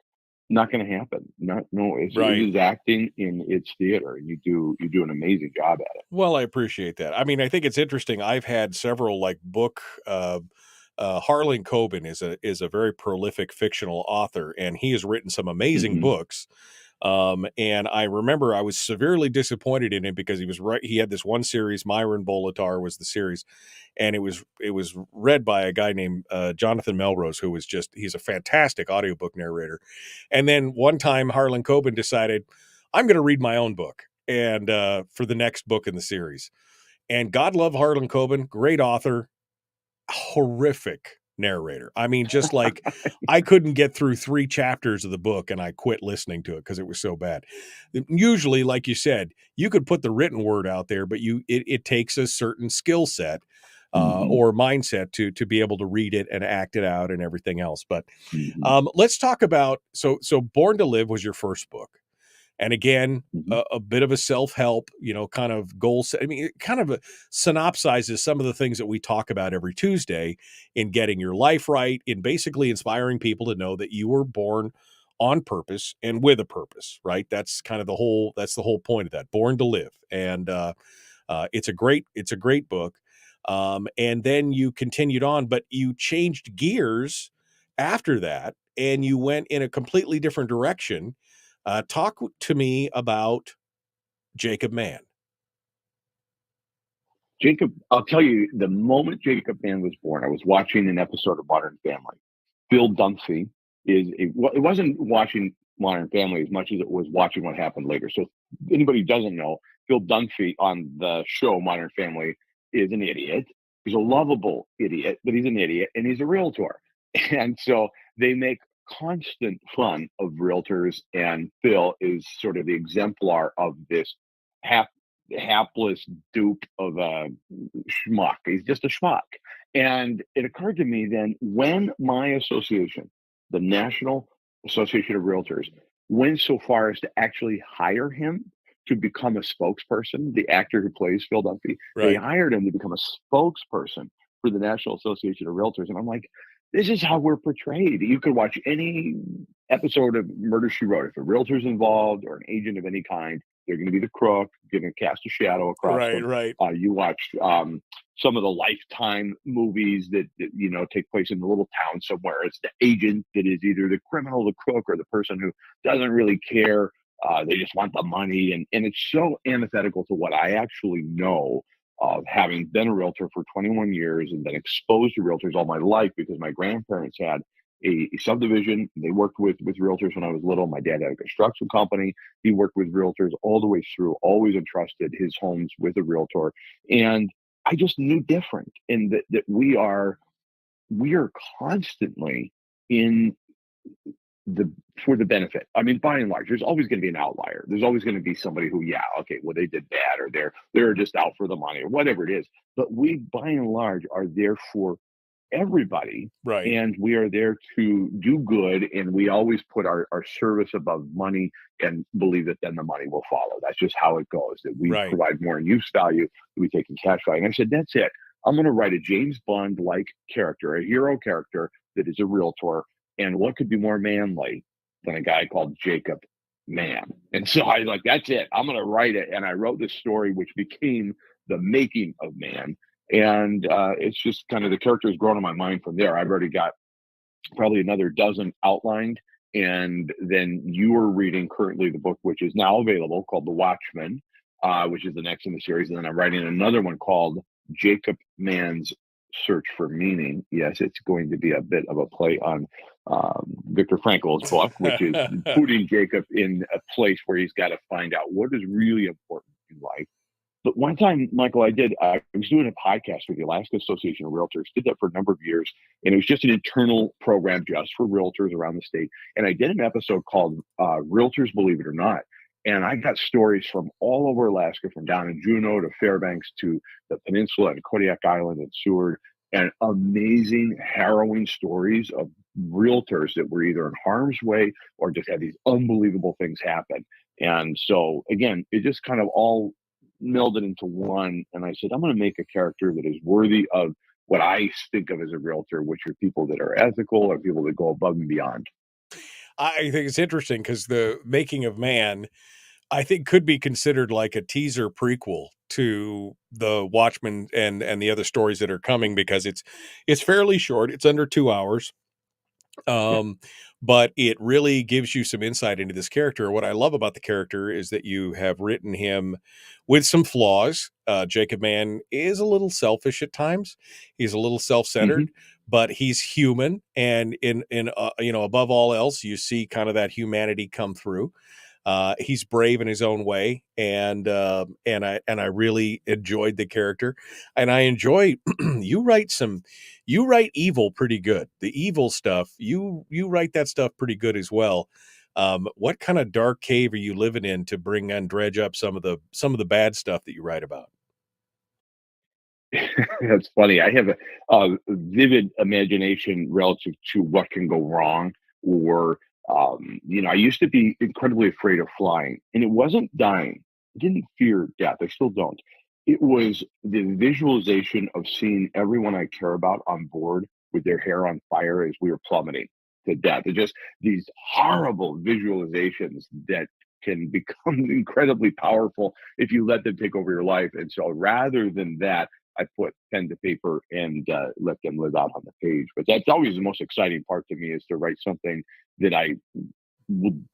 not going to happen. It is acting in its theater, and you do an amazing job at it. Well, I appreciate that. I mean, I think it's interesting. I've had several book. Harlan Coben is a very prolific fictional author, and he has written some amazing books. And I remember I was severely disappointed in him because he had this one series, Myron Bolitar was the series, and it was read by a guy named Jonathan Melrose, who was he's a fantastic audiobook narrator. And then one time Harlan Coben decided, I'm going to read my own book, and for the next book in the series. And God love Harlan Coben, great author, horrific narrator. I mean, just I couldn't get through 3 chapters of the book and I quit listening to it because it was so bad. Usually, like you said, you could put the written word out there, but it takes a certain skill set or mindset to be able to read it and act it out and everything else. But let's talk about, so Born to Live was your first book. And again, a bit of a self-help, kind of goal set. I mean, it kind of synopsizes some of the things that we talk about every Tuesday in getting your life right, in basically inspiring people to know that you were born on purpose and with a purpose, right? That's kind of the whole point of that, Born to Live. And it's a great book. And then you continued on, but you changed gears after that, and you went in a completely different direction. Talk to me about Jacob Mann. Jacob, I'll tell you, the moment Jacob Mann was born, I was watching an episode of Modern Family. Phil Dunphy it wasn't watching Modern Family as much as it was watching what happened later. So if anybody who doesn't know, Phil Dunphy on the show Modern Family is an idiot. He's a lovable idiot, but he's an idiot, and he's a realtor. And so they make constant fun of realtors, and Phil is sort of the exemplar of this hapless dupe of a schmuck. He's just a schmuck. And it occurred to me then, when my association, the National Association of Realtors, went so far as to actually hire him to become a spokesperson, the actor who plays Phil Dunphy, they hired him to become a spokesperson for the National Association of Realtors. And I'm like, this is how we're portrayed. You could watch any episode of Murder, She Wrote. If a realtor's involved or an agent of any kind, they're going to be the crook, going to cast a shadow across them. Right. You watch some of the Lifetime movies that take place in a little town somewhere. It's the agent that is either the criminal, the crook, or the person who doesn't really care. They just want the money. And it's so antithetical to what I actually know, of having been a realtor for 21 years and been exposed to realtors all my life, because my grandparents had a subdivision. They worked with realtors when I was little. My dad had a construction company. He worked with realtors all the way through, always entrusted his homes with a realtor. And I just knew different, and that we are constantly in for the benefit. I mean, by and large, there's always going to be an outlier. There's always going to be somebody who, they did bad, or they're just out for the money, or whatever it is. But we, by and large, are there for everybody, right? And we are there to do good, and we always put our service above money and believe that then the money will follow. That's just how it goes. That we provide more in use value than we take in cash value. And I said, that's it. I'm going to write a James Bond-like character, a hero character that is a realtor. And what could be more manly than a guy called Jacob Mann? And so I that's it. I'm going to write it. And I wrote this story, which became The Making of Man. And it's just kind of the character has grown in my mind from there. I've already got probably another dozen outlined. And then you are reading currently the book, which is now available, called The Watchmen, which is the next in the series. And then I'm writing another one called Jacob Mann's Search for Meaning. Yes, it's going to be a bit of a play on Viktor Frankl's book, which is putting Jacob in a place where he's got to find out what is really important in life. But one time, Michael, I was doing a podcast with the Alaska Association of Realtors, did that for a number of years. And it was just an internal program just for realtors around the state. And I did an episode called Realtors Believe It or Not. And I got stories from all over Alaska, from down in Juneau to Fairbanks to the peninsula and Kodiak Island and Seward, and amazing, harrowing stories of realtors that were either in harm's way or just had these unbelievable things happen. And so, again, it just kind of all melded into one. And I said, I'm going to make a character that is worthy of what I think of as a realtor, which are people that are ethical or people that go above and beyond. I think it's interesting because the Making of Man, I think, could be considered like a teaser prequel to the Watchmen and the other stories that are coming, because it's fairly short. It's under 2 hours. But it really gives you some insight into this character. What I love about the character is that you have written him with some flaws. Jacob Mann is a little selfish at times. He's a little self-centered, but he's human. And in above all else, you see kind of that humanity come through. He's brave in his own way, and I really enjoyed the character, and I enjoy you write evil pretty good. The evil stuff, you write that stuff pretty good as well. What kind of dark cave are you living in to bring and dredge up some of the bad stuff that you write about? That's funny. I have a vivid imagination relative to what can go wrong. Or, I used to be incredibly afraid of flying, and it wasn't dying. I didn't fear death. I still don't. It was the visualization of seeing everyone I care about on board with their hair on fire as we were plummeting to death. It's just these horrible visualizations that can become incredibly powerful if you let them take over your life. And so rather than that, I put pen to paper and let them live out on the page. But that's always the most exciting part to me, is to write something that I would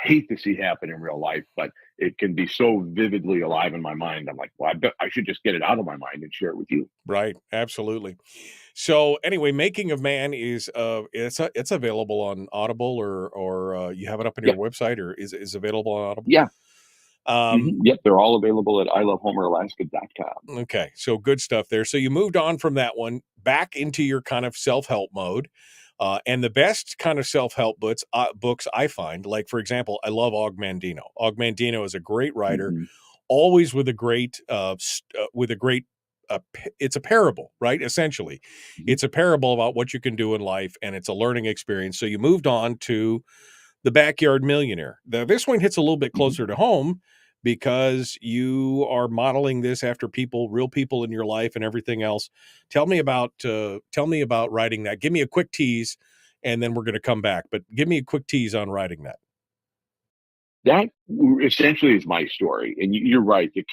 hate to see happen in real life, but it can be so vividly alive in my mind. I'm like, well, I bet I should just get it out of my mind and share it with you. Right. Absolutely. So anyway, Making of Man is it's available on Audible, or you have it up on your website, or is available on Audible? Yeah. Yep, they're all available at ilovehomeralaska.com. Okay, so good stuff there. So you moved on from that one back into your kind of self-help mode. And the best kind of self-help books I find, like, for example, I love Og Mandino. Og Mandino is a great writer, always with a great it's a parable, right? Essentially, it's a parable about what you can do in life, and it's a learning experience. So you moved on to The Backyard Millionaire. This one hits a little bit closer to home, because you are modeling this after real people in your life and everything else. Tell me about writing that. Give me a quick tease, and then we're going to come back. But give me a quick tease on writing that. That essentially is my story. And you're right. The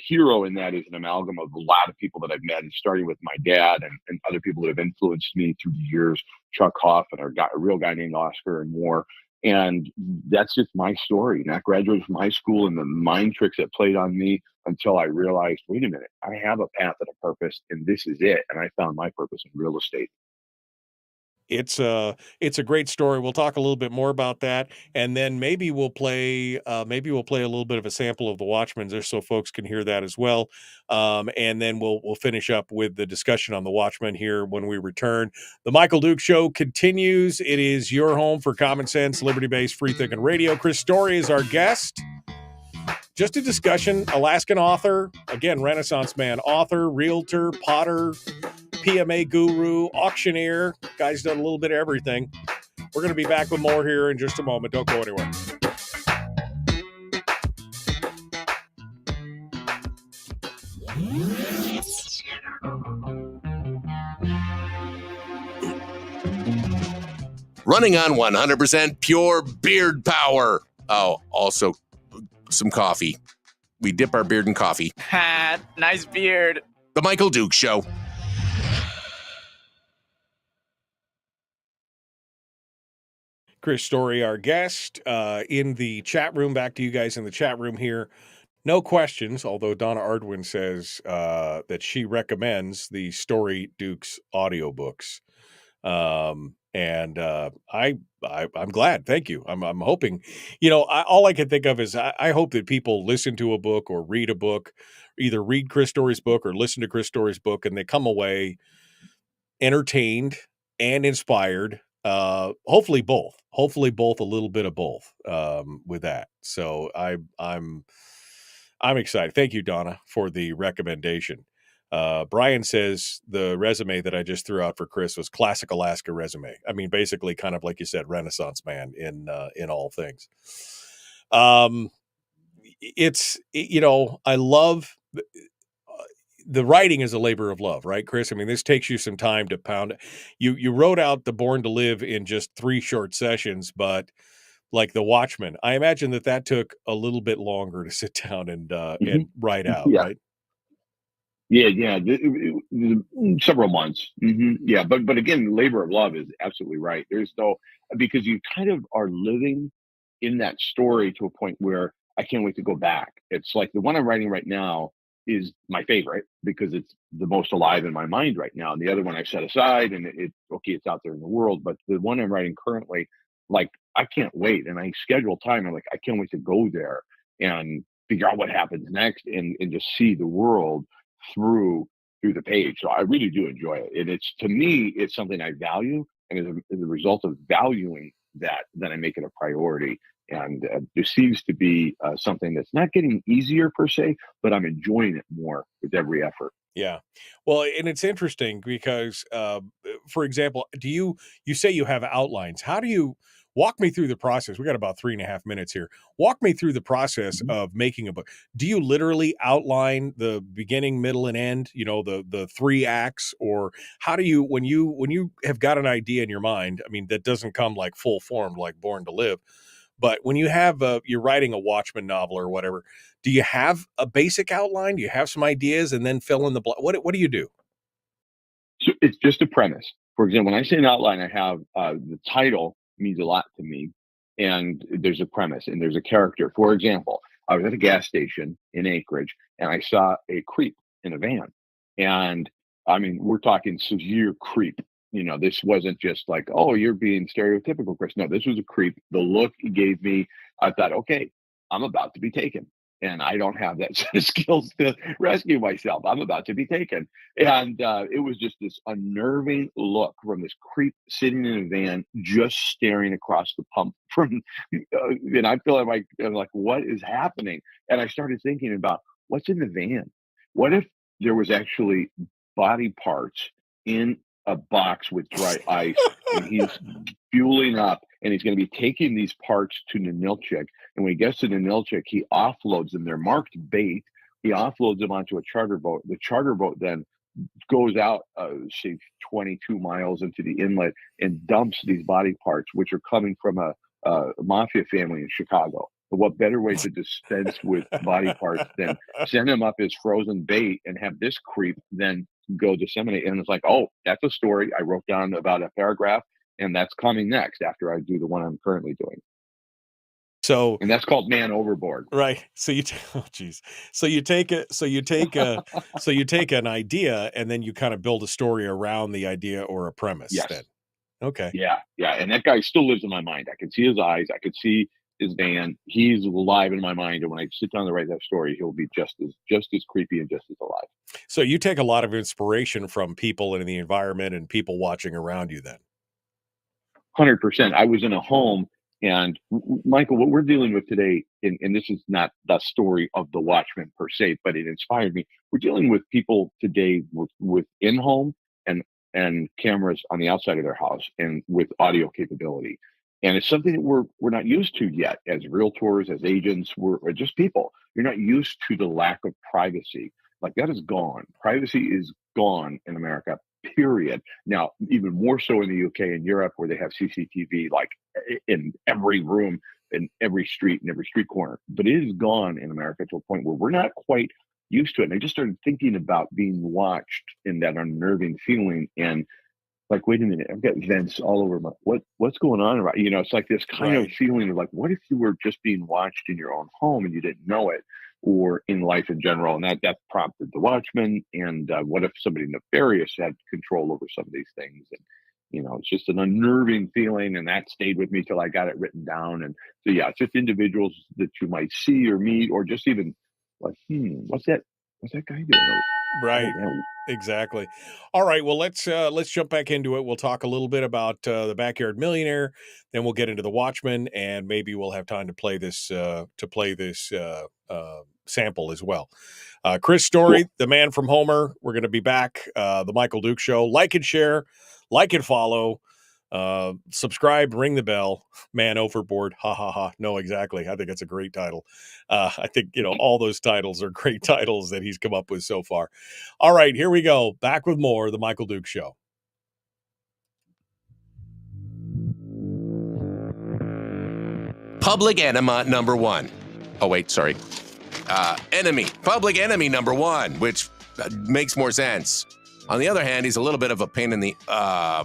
hero in that is an amalgam of a lot of people that I've met, and starting with my dad and other people that have influenced me through the years, Chuck Hoff and a real guy named Oscar, and more. And that's just my story. And I graduated from high school, and the mind tricks that played on me until I realized, wait a minute, I have a path and a purpose, and this is it. And I found my purpose in real estate. It's a great story. We'll talk a little bit more about that, and then maybe we'll play a little bit of a sample of The Watchmen, just so folks can hear that as well. And then we'll finish up with the discussion on The Watchmen here when we return. The Michael Duke Show continues. It is your home for common sense, liberty-based, free-thinking radio. Chris Story is our guest. Just a discussion. Alaskan author, again, Renaissance man, author, realtor, potter, PMA guru, auctioneer. Guy's done a little bit of everything. We're going to be back with more here in just a moment. Don't go anywhere. Running on 100% pure beard power. Oh, also some coffee. We dip our beard in coffee. Nice beard. The Michael Duke Show. Chris Story, our guest, in the chat room. Back to you guys in the chat room here. No questions, although Donna Ardwin says that she recommends the Story Dukes audiobooks. I'm glad. Thank you. I'm hoping, all I can think of is I hope that people listen to a book or read a book, either read Chris Story's book or listen to Chris Story's book, and they come away entertained and inspired. Hopefully both a little bit of both, with that. So I'm excited. Thank you, Donna, for the recommendation. Brian says the resume that I just threw out for Chris was classic Alaska resume. I mean, basically kind of like you said, Renaissance man in all things. I love the writing is a labor of love, right, Chris? I mean, this takes you some time to pound. You wrote out the Born to Live in just 3 short sessions, but like The Watchmen, I imagine that took a little bit longer to sit down and write out, Yeah. right? Yeah. Several months. Yeah, but again, labor of love is absolutely right. There's no, because you kind of are living in that story to a point where I can't wait to go back. It's like the one I'm writing right now is my favorite because it's the most alive in my mind right now. And the other one I set aside, and it's out there in the world. But the one I'm writing currently, like, I can't wait, and I schedule time. I'm like, I can't wait to go there and figure out what happens next, and just see the world through the page. So I really do enjoy it. And it's, to me, it's something I value, and as a result of valuing that, then I make it a priority. And there seems to be something that's not getting easier per se, but I'm enjoying it more with every effort. Yeah. Well, and it's interesting because, for example, you say you have outlines. How do you walk me through the process? We got about 3.5 minutes here. Walk me through the process of making a book. Do you literally outline the beginning, middle, and end, the 3 acts, or how do you, when you have got an idea in your mind, I mean, that doesn't come like full formed, like Born to Live, but when you have you're writing a Watchmen novel or whatever, do you have a basic outline? Do you have some ideas and then fill in the blank? What do you do? So it's just a premise. For example, when I say an outline, I have the title means a lot to me, and there's a premise and there's a character. For example, I was at a gas station in Anchorage, and I saw a creep in a van, and I mean, we're talking severe creep. This wasn't just like, oh, you're being stereotypical, Chris. No, this was a creep. The look he gave me, I thought, okay, I'm about to be taken. And I don't have that set of skills to rescue myself. I'm about to be taken. And it was just this unnerving look from this creep sitting in a van, just staring across the pump from, and I feel like, I'm like, what is happening? And I started thinking about what's in the van. What if there was actually body parts in a box with dry ice, and he's fueling up, and he's going to be taking these parts to Ninilchik. And when he gets to Ninilchik, he offloads them. They're marked bait. He offloads them onto a charter boat. The charter boat then goes out, say, 22 miles into the inlet and dumps these body parts, which are coming from a mafia family in Chicago. But what better way to dispense with body parts than send them up as frozen bait and have this creep then go disseminate? And it's like, oh, that's a story I wrote down about a paragraph, and that's coming next after I do the one I'm currently doing. So, and that's called Man Overboard. Right. So you take an idea, and then you kind of build a story around the idea or a premise. Yes. Then. Okay. Yeah. And that guy still lives in my mind. I can see his eyes. I could see his van. He's alive in my mind. And when I sit down to write that story, he'll be just as creepy and just as alive. So you take a lot of inspiration from people and the environment and people watching around you then. 100%. I was in a home, and Michael, what we're dealing with today, and this is not the story of the Watchmen per se, but it inspired me. We're dealing with people today with in-home and cameras on the outside of their house and with audio capability. And it's something that we're not used to yet as realtors, as agents, we're just people. You're not used to the lack of privacy. Like, that is gone. Privacy is gone in America, period. Now, even more so in the UK and Europe, where they have CCTV like in every room, in every street, in every street corner. But it is gone in America to a point where we're not quite used to it. And I just started thinking about being watched and that unnerving feeling. And like, wait a minute, I've got vents all over what's going on? Right. It's like this kind of feeling of like, what if you were just being watched in your own home and you didn't know it, or in life in general? And that prompted the Watchmen. And what if somebody nefarious had control over some of these things? And, it's just an unnerving feeling. And that stayed with me till I got it written down. And so, yeah, it's just individuals that you might see or meet, or just even like, what's that guy doing? Right. Exactly. All right. Well, let's jump back into it. We'll talk a little bit about the Backyard Millionaire, then we'll get into the Watchmen, and maybe we'll have time to play this sample as well. Chris Story, cool. The man from Homer. We're going to be back. The Michael Duke Show. Like and share, like and follow. Subscribe, ring the bell. Man overboard. Ha ha ha. No, exactly. I think it's a great title. I think all those titles are great titles that he's come up with so far. All right, here we go. Back with more of the Michael Duke Show. Public enema number one. Oh wait, sorry. Public enemy number one, which makes more sense. On the other hand, he's a little bit of a pain in the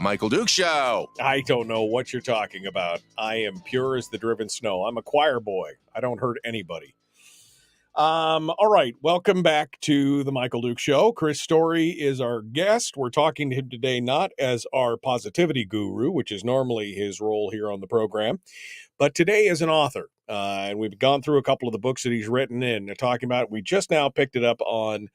Michael Duke Show. I don't know what you're talking about. I am pure as the driven snow. I'm a choir boy. I don't hurt anybody. All right. Welcome back to the Michael Duke Show. Chris Story is our guest. We're talking to him today not as our positivity guru, which is normally his role here on the program, but today as an author. And we've gone through a couple of the books that he's written and talking about. We just now picked it up on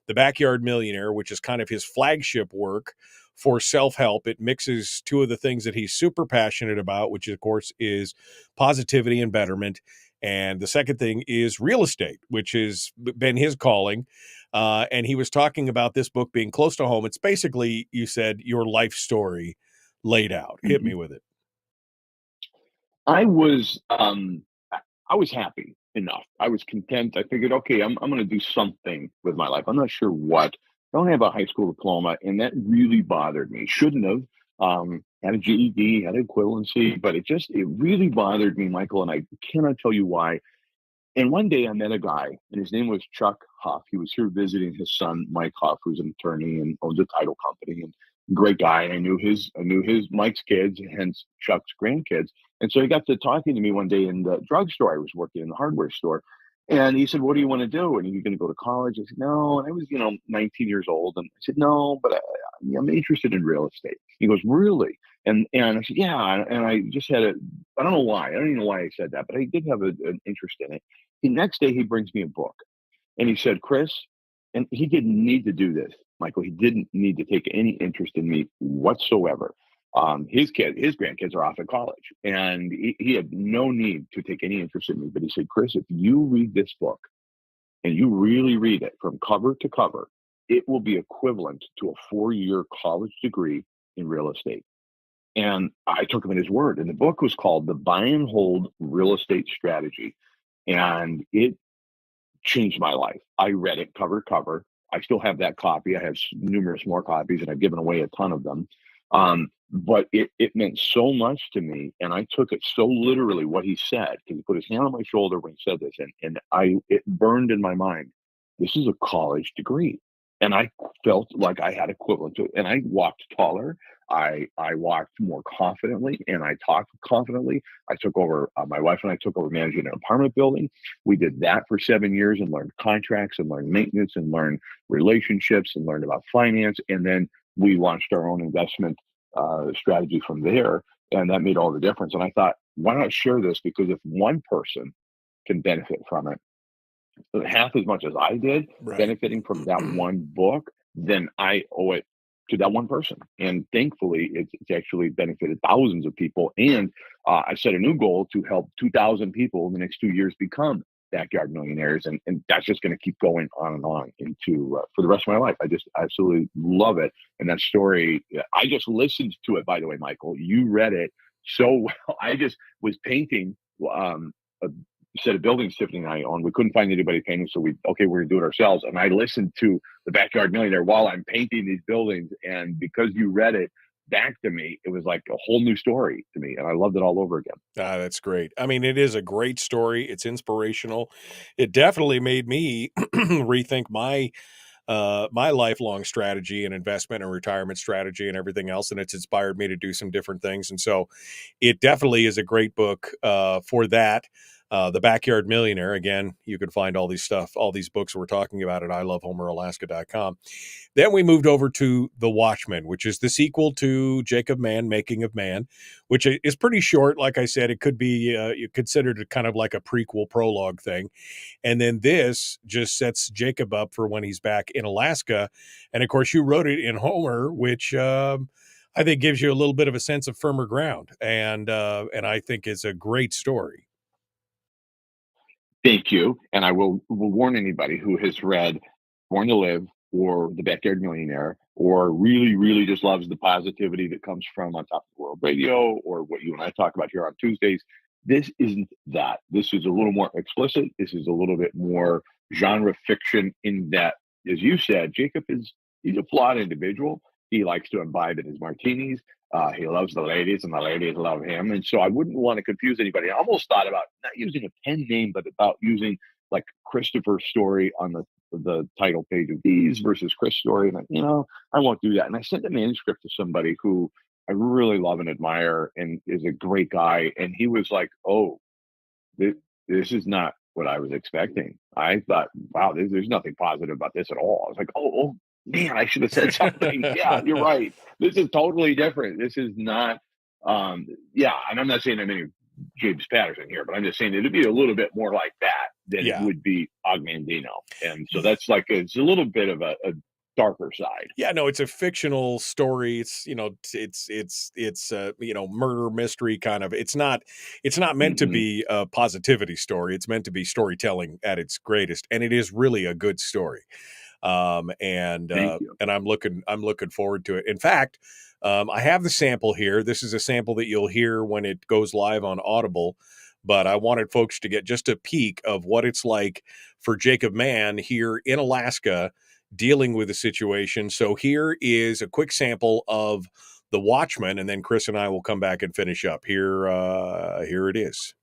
The Backyard Millionaire, which is kind of his flagship work for self-help. It mixes two of the things that he's super passionate about, which of course is positivity and betterment. And the second thing is real estate, which has been his calling. And he was talking about this book being close to home. It's basically, you said, your life story laid out. Hit me with it. I was happy enough. I was content. I figured, okay, I'm going to do something with my life. I'm not sure what. I don't have a high school diploma, and that really bothered me. Shouldn't have. Had a GED, had equivalency, but it really bothered me, Michael, and I cannot tell you why. And one day I met a guy, and his name was Chuck Huff. He was here visiting his son, Mike Huff, who's an attorney and owns a title company, and great guy. And I knew his Mike's kids, hence Chuck's grandkids. And so he got to talking to me one day in the drugstore. I was working in the hardware store. And he said, "What do you want to do? And are you going to go to college?" I said, "No." And I was, 19 years old. And I said, "No, but I'm interested in real estate." He goes, "Really?" And I said, "Yeah." And I just had I don't know why. I don't even know why I said that, but I did have an interest in it. The next day he brings me a book and he said, "Chris," and he didn't need to do this, Michael. He didn't need to take any interest in me whatsoever. His grandkids are off at college, and he had no need to take any interest in me. But he said, "Chris, if you read this book and you really read it from cover to cover, it will be equivalent to a 4-year college degree in real estate." And I took him at his word. And the book was called The Buy and Hold Real Estate Strategy. And it changed my life. I read it cover to cover. I still have that copy. I have numerous more copies, and I've given away a ton of them. But it meant so much to me, and I took it so literally what he said. He put his hand on my shoulder when he said this, and it burned in my mind. This is a college degree. And I felt like I had equivalent to it. And I walked taller. I walked more confidently, and I talked confidently. I took over, my wife and I took over managing an apartment building. We did that for 7 years and learned contracts and learned maintenance and learned relationships and learned about finance. And then we launched our own investment strategy from there. And that made all the difference. And I thought, why not share this? Because if one person can benefit from it, half as much as I did, benefiting from that one book, then I owe it to that one person. And thankfully, it's actually benefited thousands of people. And I set a new goal to help 2,000 people in the next 2 years become backyard millionaires. And that's just going to keep going on and on into for the rest of my life. I just absolutely love it. And that story, I just listened to it, by the way, Michael. You read it so well. I just was painting a set of buildings Tiffany and I own. We couldn't find anybody painting, so we're going to do it ourselves. And I listened to The Backyard Millionaire while I'm painting these buildings. And because you read it, back to me, it was like a whole new story to me, and I loved it all over again. Ah, that's great. I mean, it is a great story. It's inspirational. It definitely made me rethink my lifelong strategy and investment and retirement strategy and everything else, and it's inspired me to do some different things. And so, it definitely is a great book for that. The Backyard Millionaire. Again, you can find all these books we're talking about at ilovehomeralaska.com. Then we moved over to The Watchmen, which is the sequel to Jacob Mann, Making of Man, which is pretty short. Like I said, it could be you considered it kind of like a prequel prologue thing. And then this just sets Jacob up for when he's back in Alaska. And of course, you wrote it in Homer, which I think gives you a little bit of a sense of firmer ground. And I think it's a great story. Thank you. And I will warn anybody who has read Born to Live or The Backyard Millionaire, or really, really just loves the positivity that comes from On Top of the World Radio, or what you and I talk about here on Tuesdays. This isn't that. This is a little more explicit. This is a little bit more genre fiction in that, as you said, he's a flawed individual. He likes to imbibe in his martinis. He loves the ladies, and the ladies love him. And so I wouldn't want to confuse anybody. I almost thought about not using a pen name, but about using like Christopher's story on the title page of these versus Chris' story. And I won't do that. And I sent the manuscript to somebody who I really love and admire and is a great guy. And he was like, "Oh, this is not what I was expecting." I thought, wow, there's nothing positive about this at all. I was like, oh man, I should have said something. Yeah, you're right. This is totally different. This is not, and I'm not saying I'm any James Patterson here, but I'm just saying it'd be a little bit more like that than it would be Ogmandino. And so that's like, it's a little bit of a darker side. Yeah, no, it's a fictional story. It's murder mystery kind of. It's not meant to be a positivity story. It's meant to be storytelling at its greatest, and it is really a good story. And I'm looking forward to it. In fact, I have the sample here. This is a sample that you'll hear when it goes live on Audible. But I wanted folks to get just a peek of what it's like for Jacob Mann here in Alaska dealing with the situation. So here is a quick sample of The Watchmen, and then Chris and I will come back and finish up. Here it is.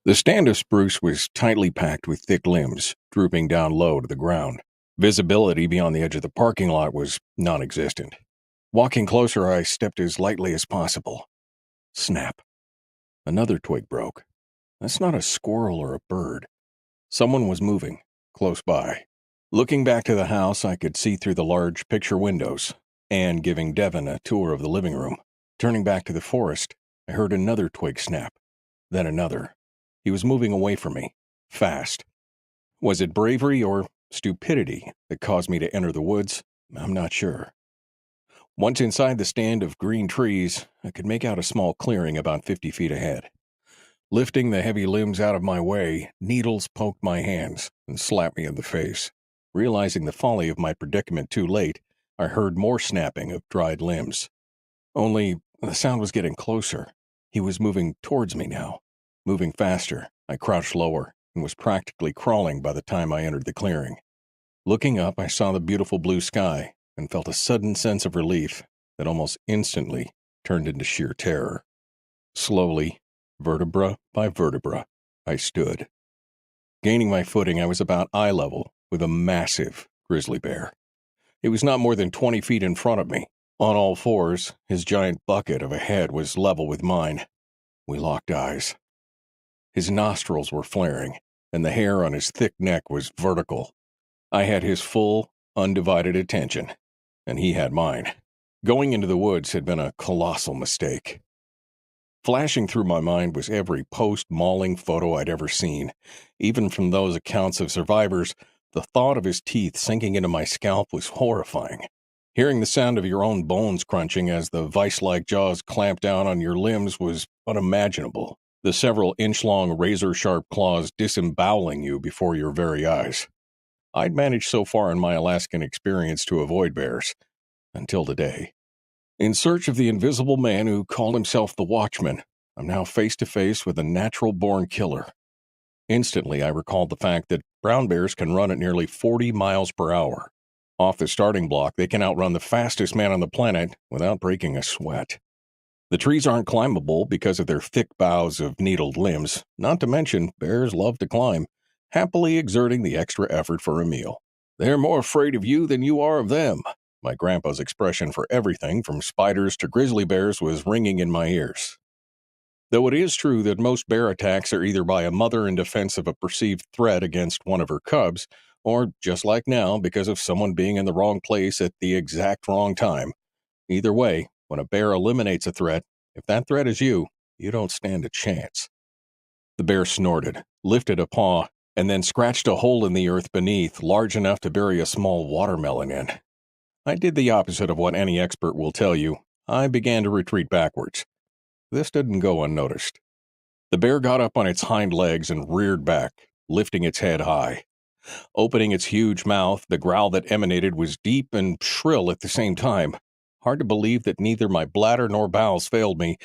The stand of spruce was tightly packed with thick limbs, drooping down low to the ground. Visibility beyond the edge of the parking lot was non-existent. Walking closer, I stepped as lightly as possible. Snap. Another twig broke. That's not a squirrel or a bird. Someone was moving, close by. Looking back to the house, I could see through the large picture windows, Anne giving Devin a tour of the living room. Turning back to the forest, I heard another twig snap, then another. He was moving away from me, fast. Was it bravery or stupidity that caused me to enter the woods? I'm not sure. Once inside the stand of green trees, I could make out a small clearing about 50 feet ahead. Lifting the heavy limbs out of my way, needles poked my hands and slapped me in the face. Realizing the folly of my predicament too late, I heard more snapping of dried limbs. Only the sound was getting closer. He was moving towards me now. Moving faster, I crouched lower and was practically crawling by the time I entered the clearing. Looking up, I saw the beautiful blue sky and felt a sudden sense of relief that almost instantly turned into sheer terror. Slowly, vertebra by vertebra, I stood. Gaining my footing, I was about eye level with a massive grizzly bear. It was not more than 20 feet in front of me. On all fours, his giant bucket of a head was level with mine. We locked eyes. His nostrils were flaring, and the hair on his thick neck was vertical. I had his full, undivided attention, and he had mine. Going into the woods had been a colossal mistake. Flashing through my mind was every post-mauling photo I'd ever seen. Even from those accounts of survivors, the thought of his teeth sinking into my scalp was horrifying. Hearing the sound of your own bones crunching as the vice-like jaws clamped down on your limbs was unimaginable. The several inch-long razor-sharp claws disemboweling you before your very eyes. I'd managed so far in my Alaskan experience to avoid bears, until today. In search of the invisible man who called himself the Watchman, I'm now face to face with a natural-born killer. Instantly, I recalled the fact that brown bears can run at nearly 40 miles per hour. Off the starting block, they can outrun the fastest man on the planet without breaking a sweat. The trees aren't climbable because of their thick boughs of needled limbs, not to mention bears love to climb, happily exerting the extra effort for a meal. They're more afraid of you than you are of them. My grandpa's expression for everything from spiders to grizzly bears was ringing in my ears. Though it is true that most bear attacks are either by a mother in defense of a perceived threat against one of her cubs, or just like now, because of someone being in the wrong place at the exact wrong time. Either way, when a bear eliminates a threat, if that threat is you, you don't stand a chance. The bear snorted, lifted a paw, and then scratched a hole in the earth beneath, large enough to bury a small watermelon in. I did the opposite of what any expert will tell you. I began to retreat backwards. This didn't go unnoticed. The bear got up on its hind legs and reared back, lifting its head high. Opening its huge mouth, the growl that emanated was deep and shrill at the same time. Hard to believe that neither my bladder nor bowels failed me.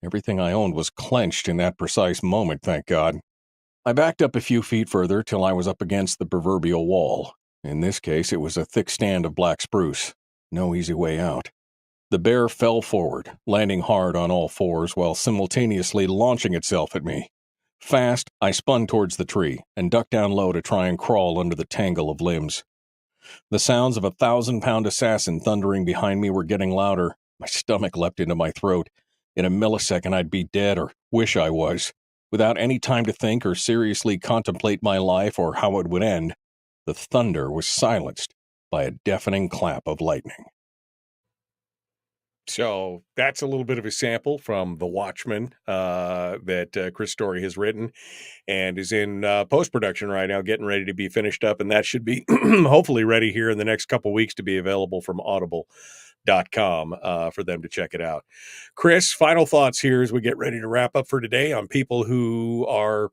Everything I owned was clenched in that precise moment, thank God. I backed up a few feet further till I was up against the proverbial wall. In this case, it was a thick stand of black spruce. No easy way out. The bear fell forward, landing hard on all fours while simultaneously launching itself at me. Fast, I spun towards the tree and ducked down low to try and crawl under the tangle of limbs. The sounds of a 1,000-pound assassin thundering behind me were getting louder. My stomach leapt into my throat. In a millisecond, I'd be dead or wish I was. Without any time to think or seriously contemplate my life or how it would end, the thunder was silenced by a deafening clap of lightning. So that's a little bit of a sample from The Watchmen that Chris Story has written and is in post-production right now, getting ready to be finished up. And that should be hopefully ready here in the next couple weeks to be available from audible.com for them to check it out. Chris, final thoughts here as we get ready to wrap up for today on people who are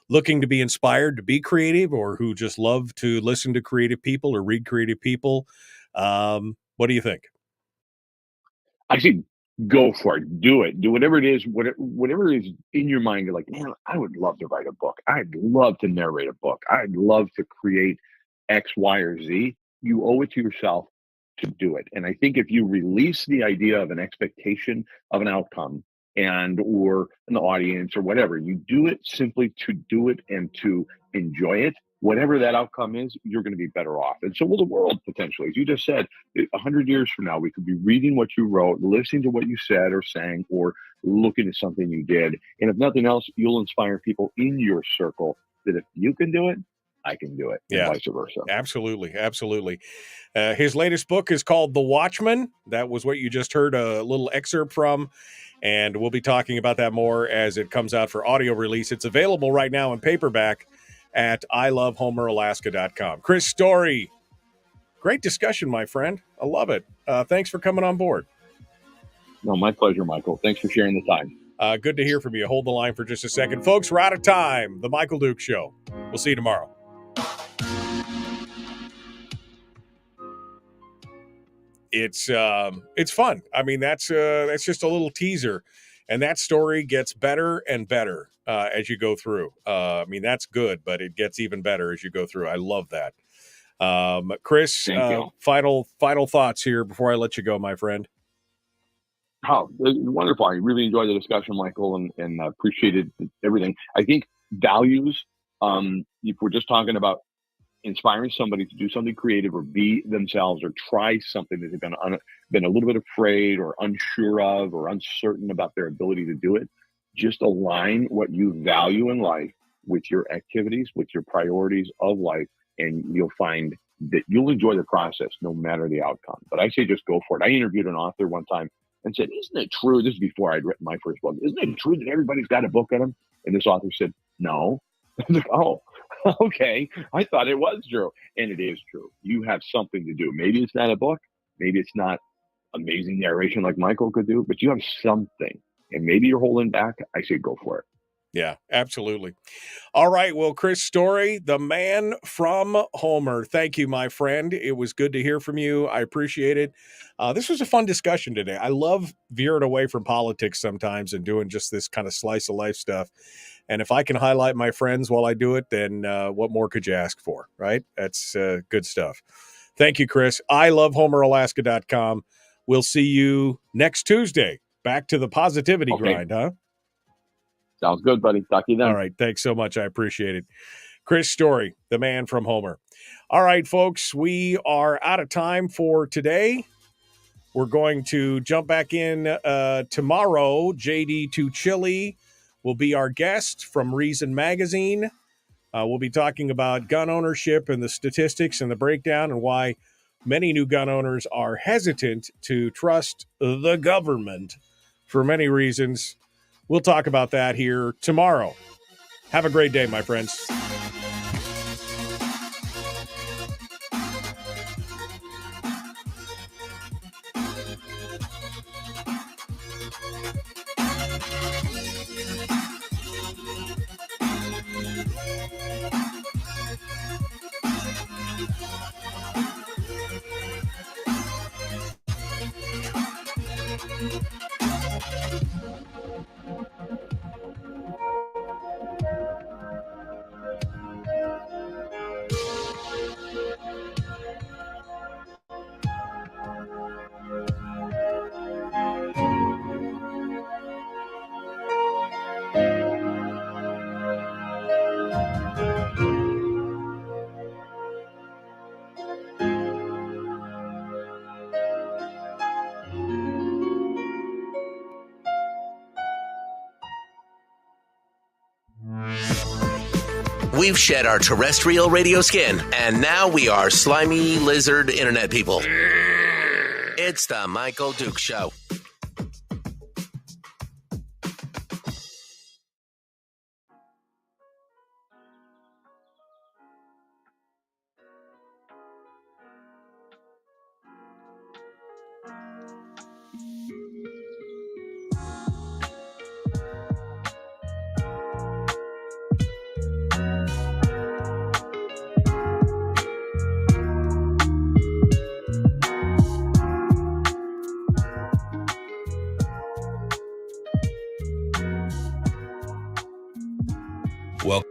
looking to be inspired to be creative or who just love to listen to creative people or read creative people. What do you think? I say go for it. Do it. Do whatever it is, whatever is in your mind. You're like, man, I would love to write a book. I'd love to narrate a book. I'd love to create X, Y, or Z. You owe it to yourself to do it. And I think if you release the idea of an expectation of an outcome or an audience or whatever, you do it simply to do it and to enjoy it. Whatever that outcome is, you're going to be better off. And so will the world potentially. As you just said, 100 years from now, we could be reading what you wrote, listening to what you said or sang, or looking at something you did. And if nothing else, you'll inspire people in your circle that if you can do it, I can do it, and vice versa. Absolutely. Absolutely. His latest book is called The Watchmen. That was what you just heard a little excerpt from. And we'll be talking about that more as it comes out for audio release. It's available right now in paperback at ilovehomeralaska.com. Chris Story, great discussion, my friend. I love it. Thanks for coming on board. No, my pleasure, Michael. Thanks for sharing the time. Good to hear from you. Hold the line for just a second. Folks, we're out of time. The Michael Duke Show. We'll see you tomorrow. It's fun. I mean, that's just a little teaser. And that story gets better and better as you go through. I mean, that's good, but it gets even better as you go through. I love that. Chris, final thoughts here before I let you go, my friend. Oh, wonderful. I really enjoyed the discussion, Michael, and appreciated everything. I think values, if we're just talking about inspiring somebody to do something creative or be themselves or try something that they've been a little bit afraid or unsure of or uncertain about their ability to do it, just align what you value in life with your activities, with your priorities of life, and you'll find that you'll enjoy the process no matter the outcome. But I say just go for it. I interviewed an author one time and said, isn't it true? This is before I'd written my first book. Isn't it true that everybody's got a book in them? And this author said, no. I was like, oh, okay. I thought it was true. And it is true. You have something to do. Maybe it's not a book. Maybe it's not amazing narration like Michael could do, but you have something. And maybe you're holding back. I say go for it. Yeah, absolutely. All right. Well, Chris Story, the man from Homer. Thank you, my friend. It was good to hear from you. I appreciate it. This was a fun discussion today. I love veering away from politics sometimes and doing just this kind of slice of life stuff. And if I can highlight my friends while I do it, then what more could you ask for, right? That's good stuff. Thank you, Chris. I love HomerAlaska.com. We'll see you next Tuesday. Back to the positivity grind, huh? Sounds good, buddy. Talk to you then. All right. Thanks so much. I appreciate it. Chris Story, the man from Homer. All right, folks, we are out of time for today. We're going to jump back in tomorrow. JD Tuchili will be our guest from Reason Magazine. We'll be talking about gun ownership and the statistics and the breakdown and why many new gun owners are hesitant to trust the government for many reasons. We'll talk about that here tomorrow. Have a great day, my friends. We've shed our terrestrial radio skin, and now we are slimy lizard internet people. It's the Michael Duke Show. Well,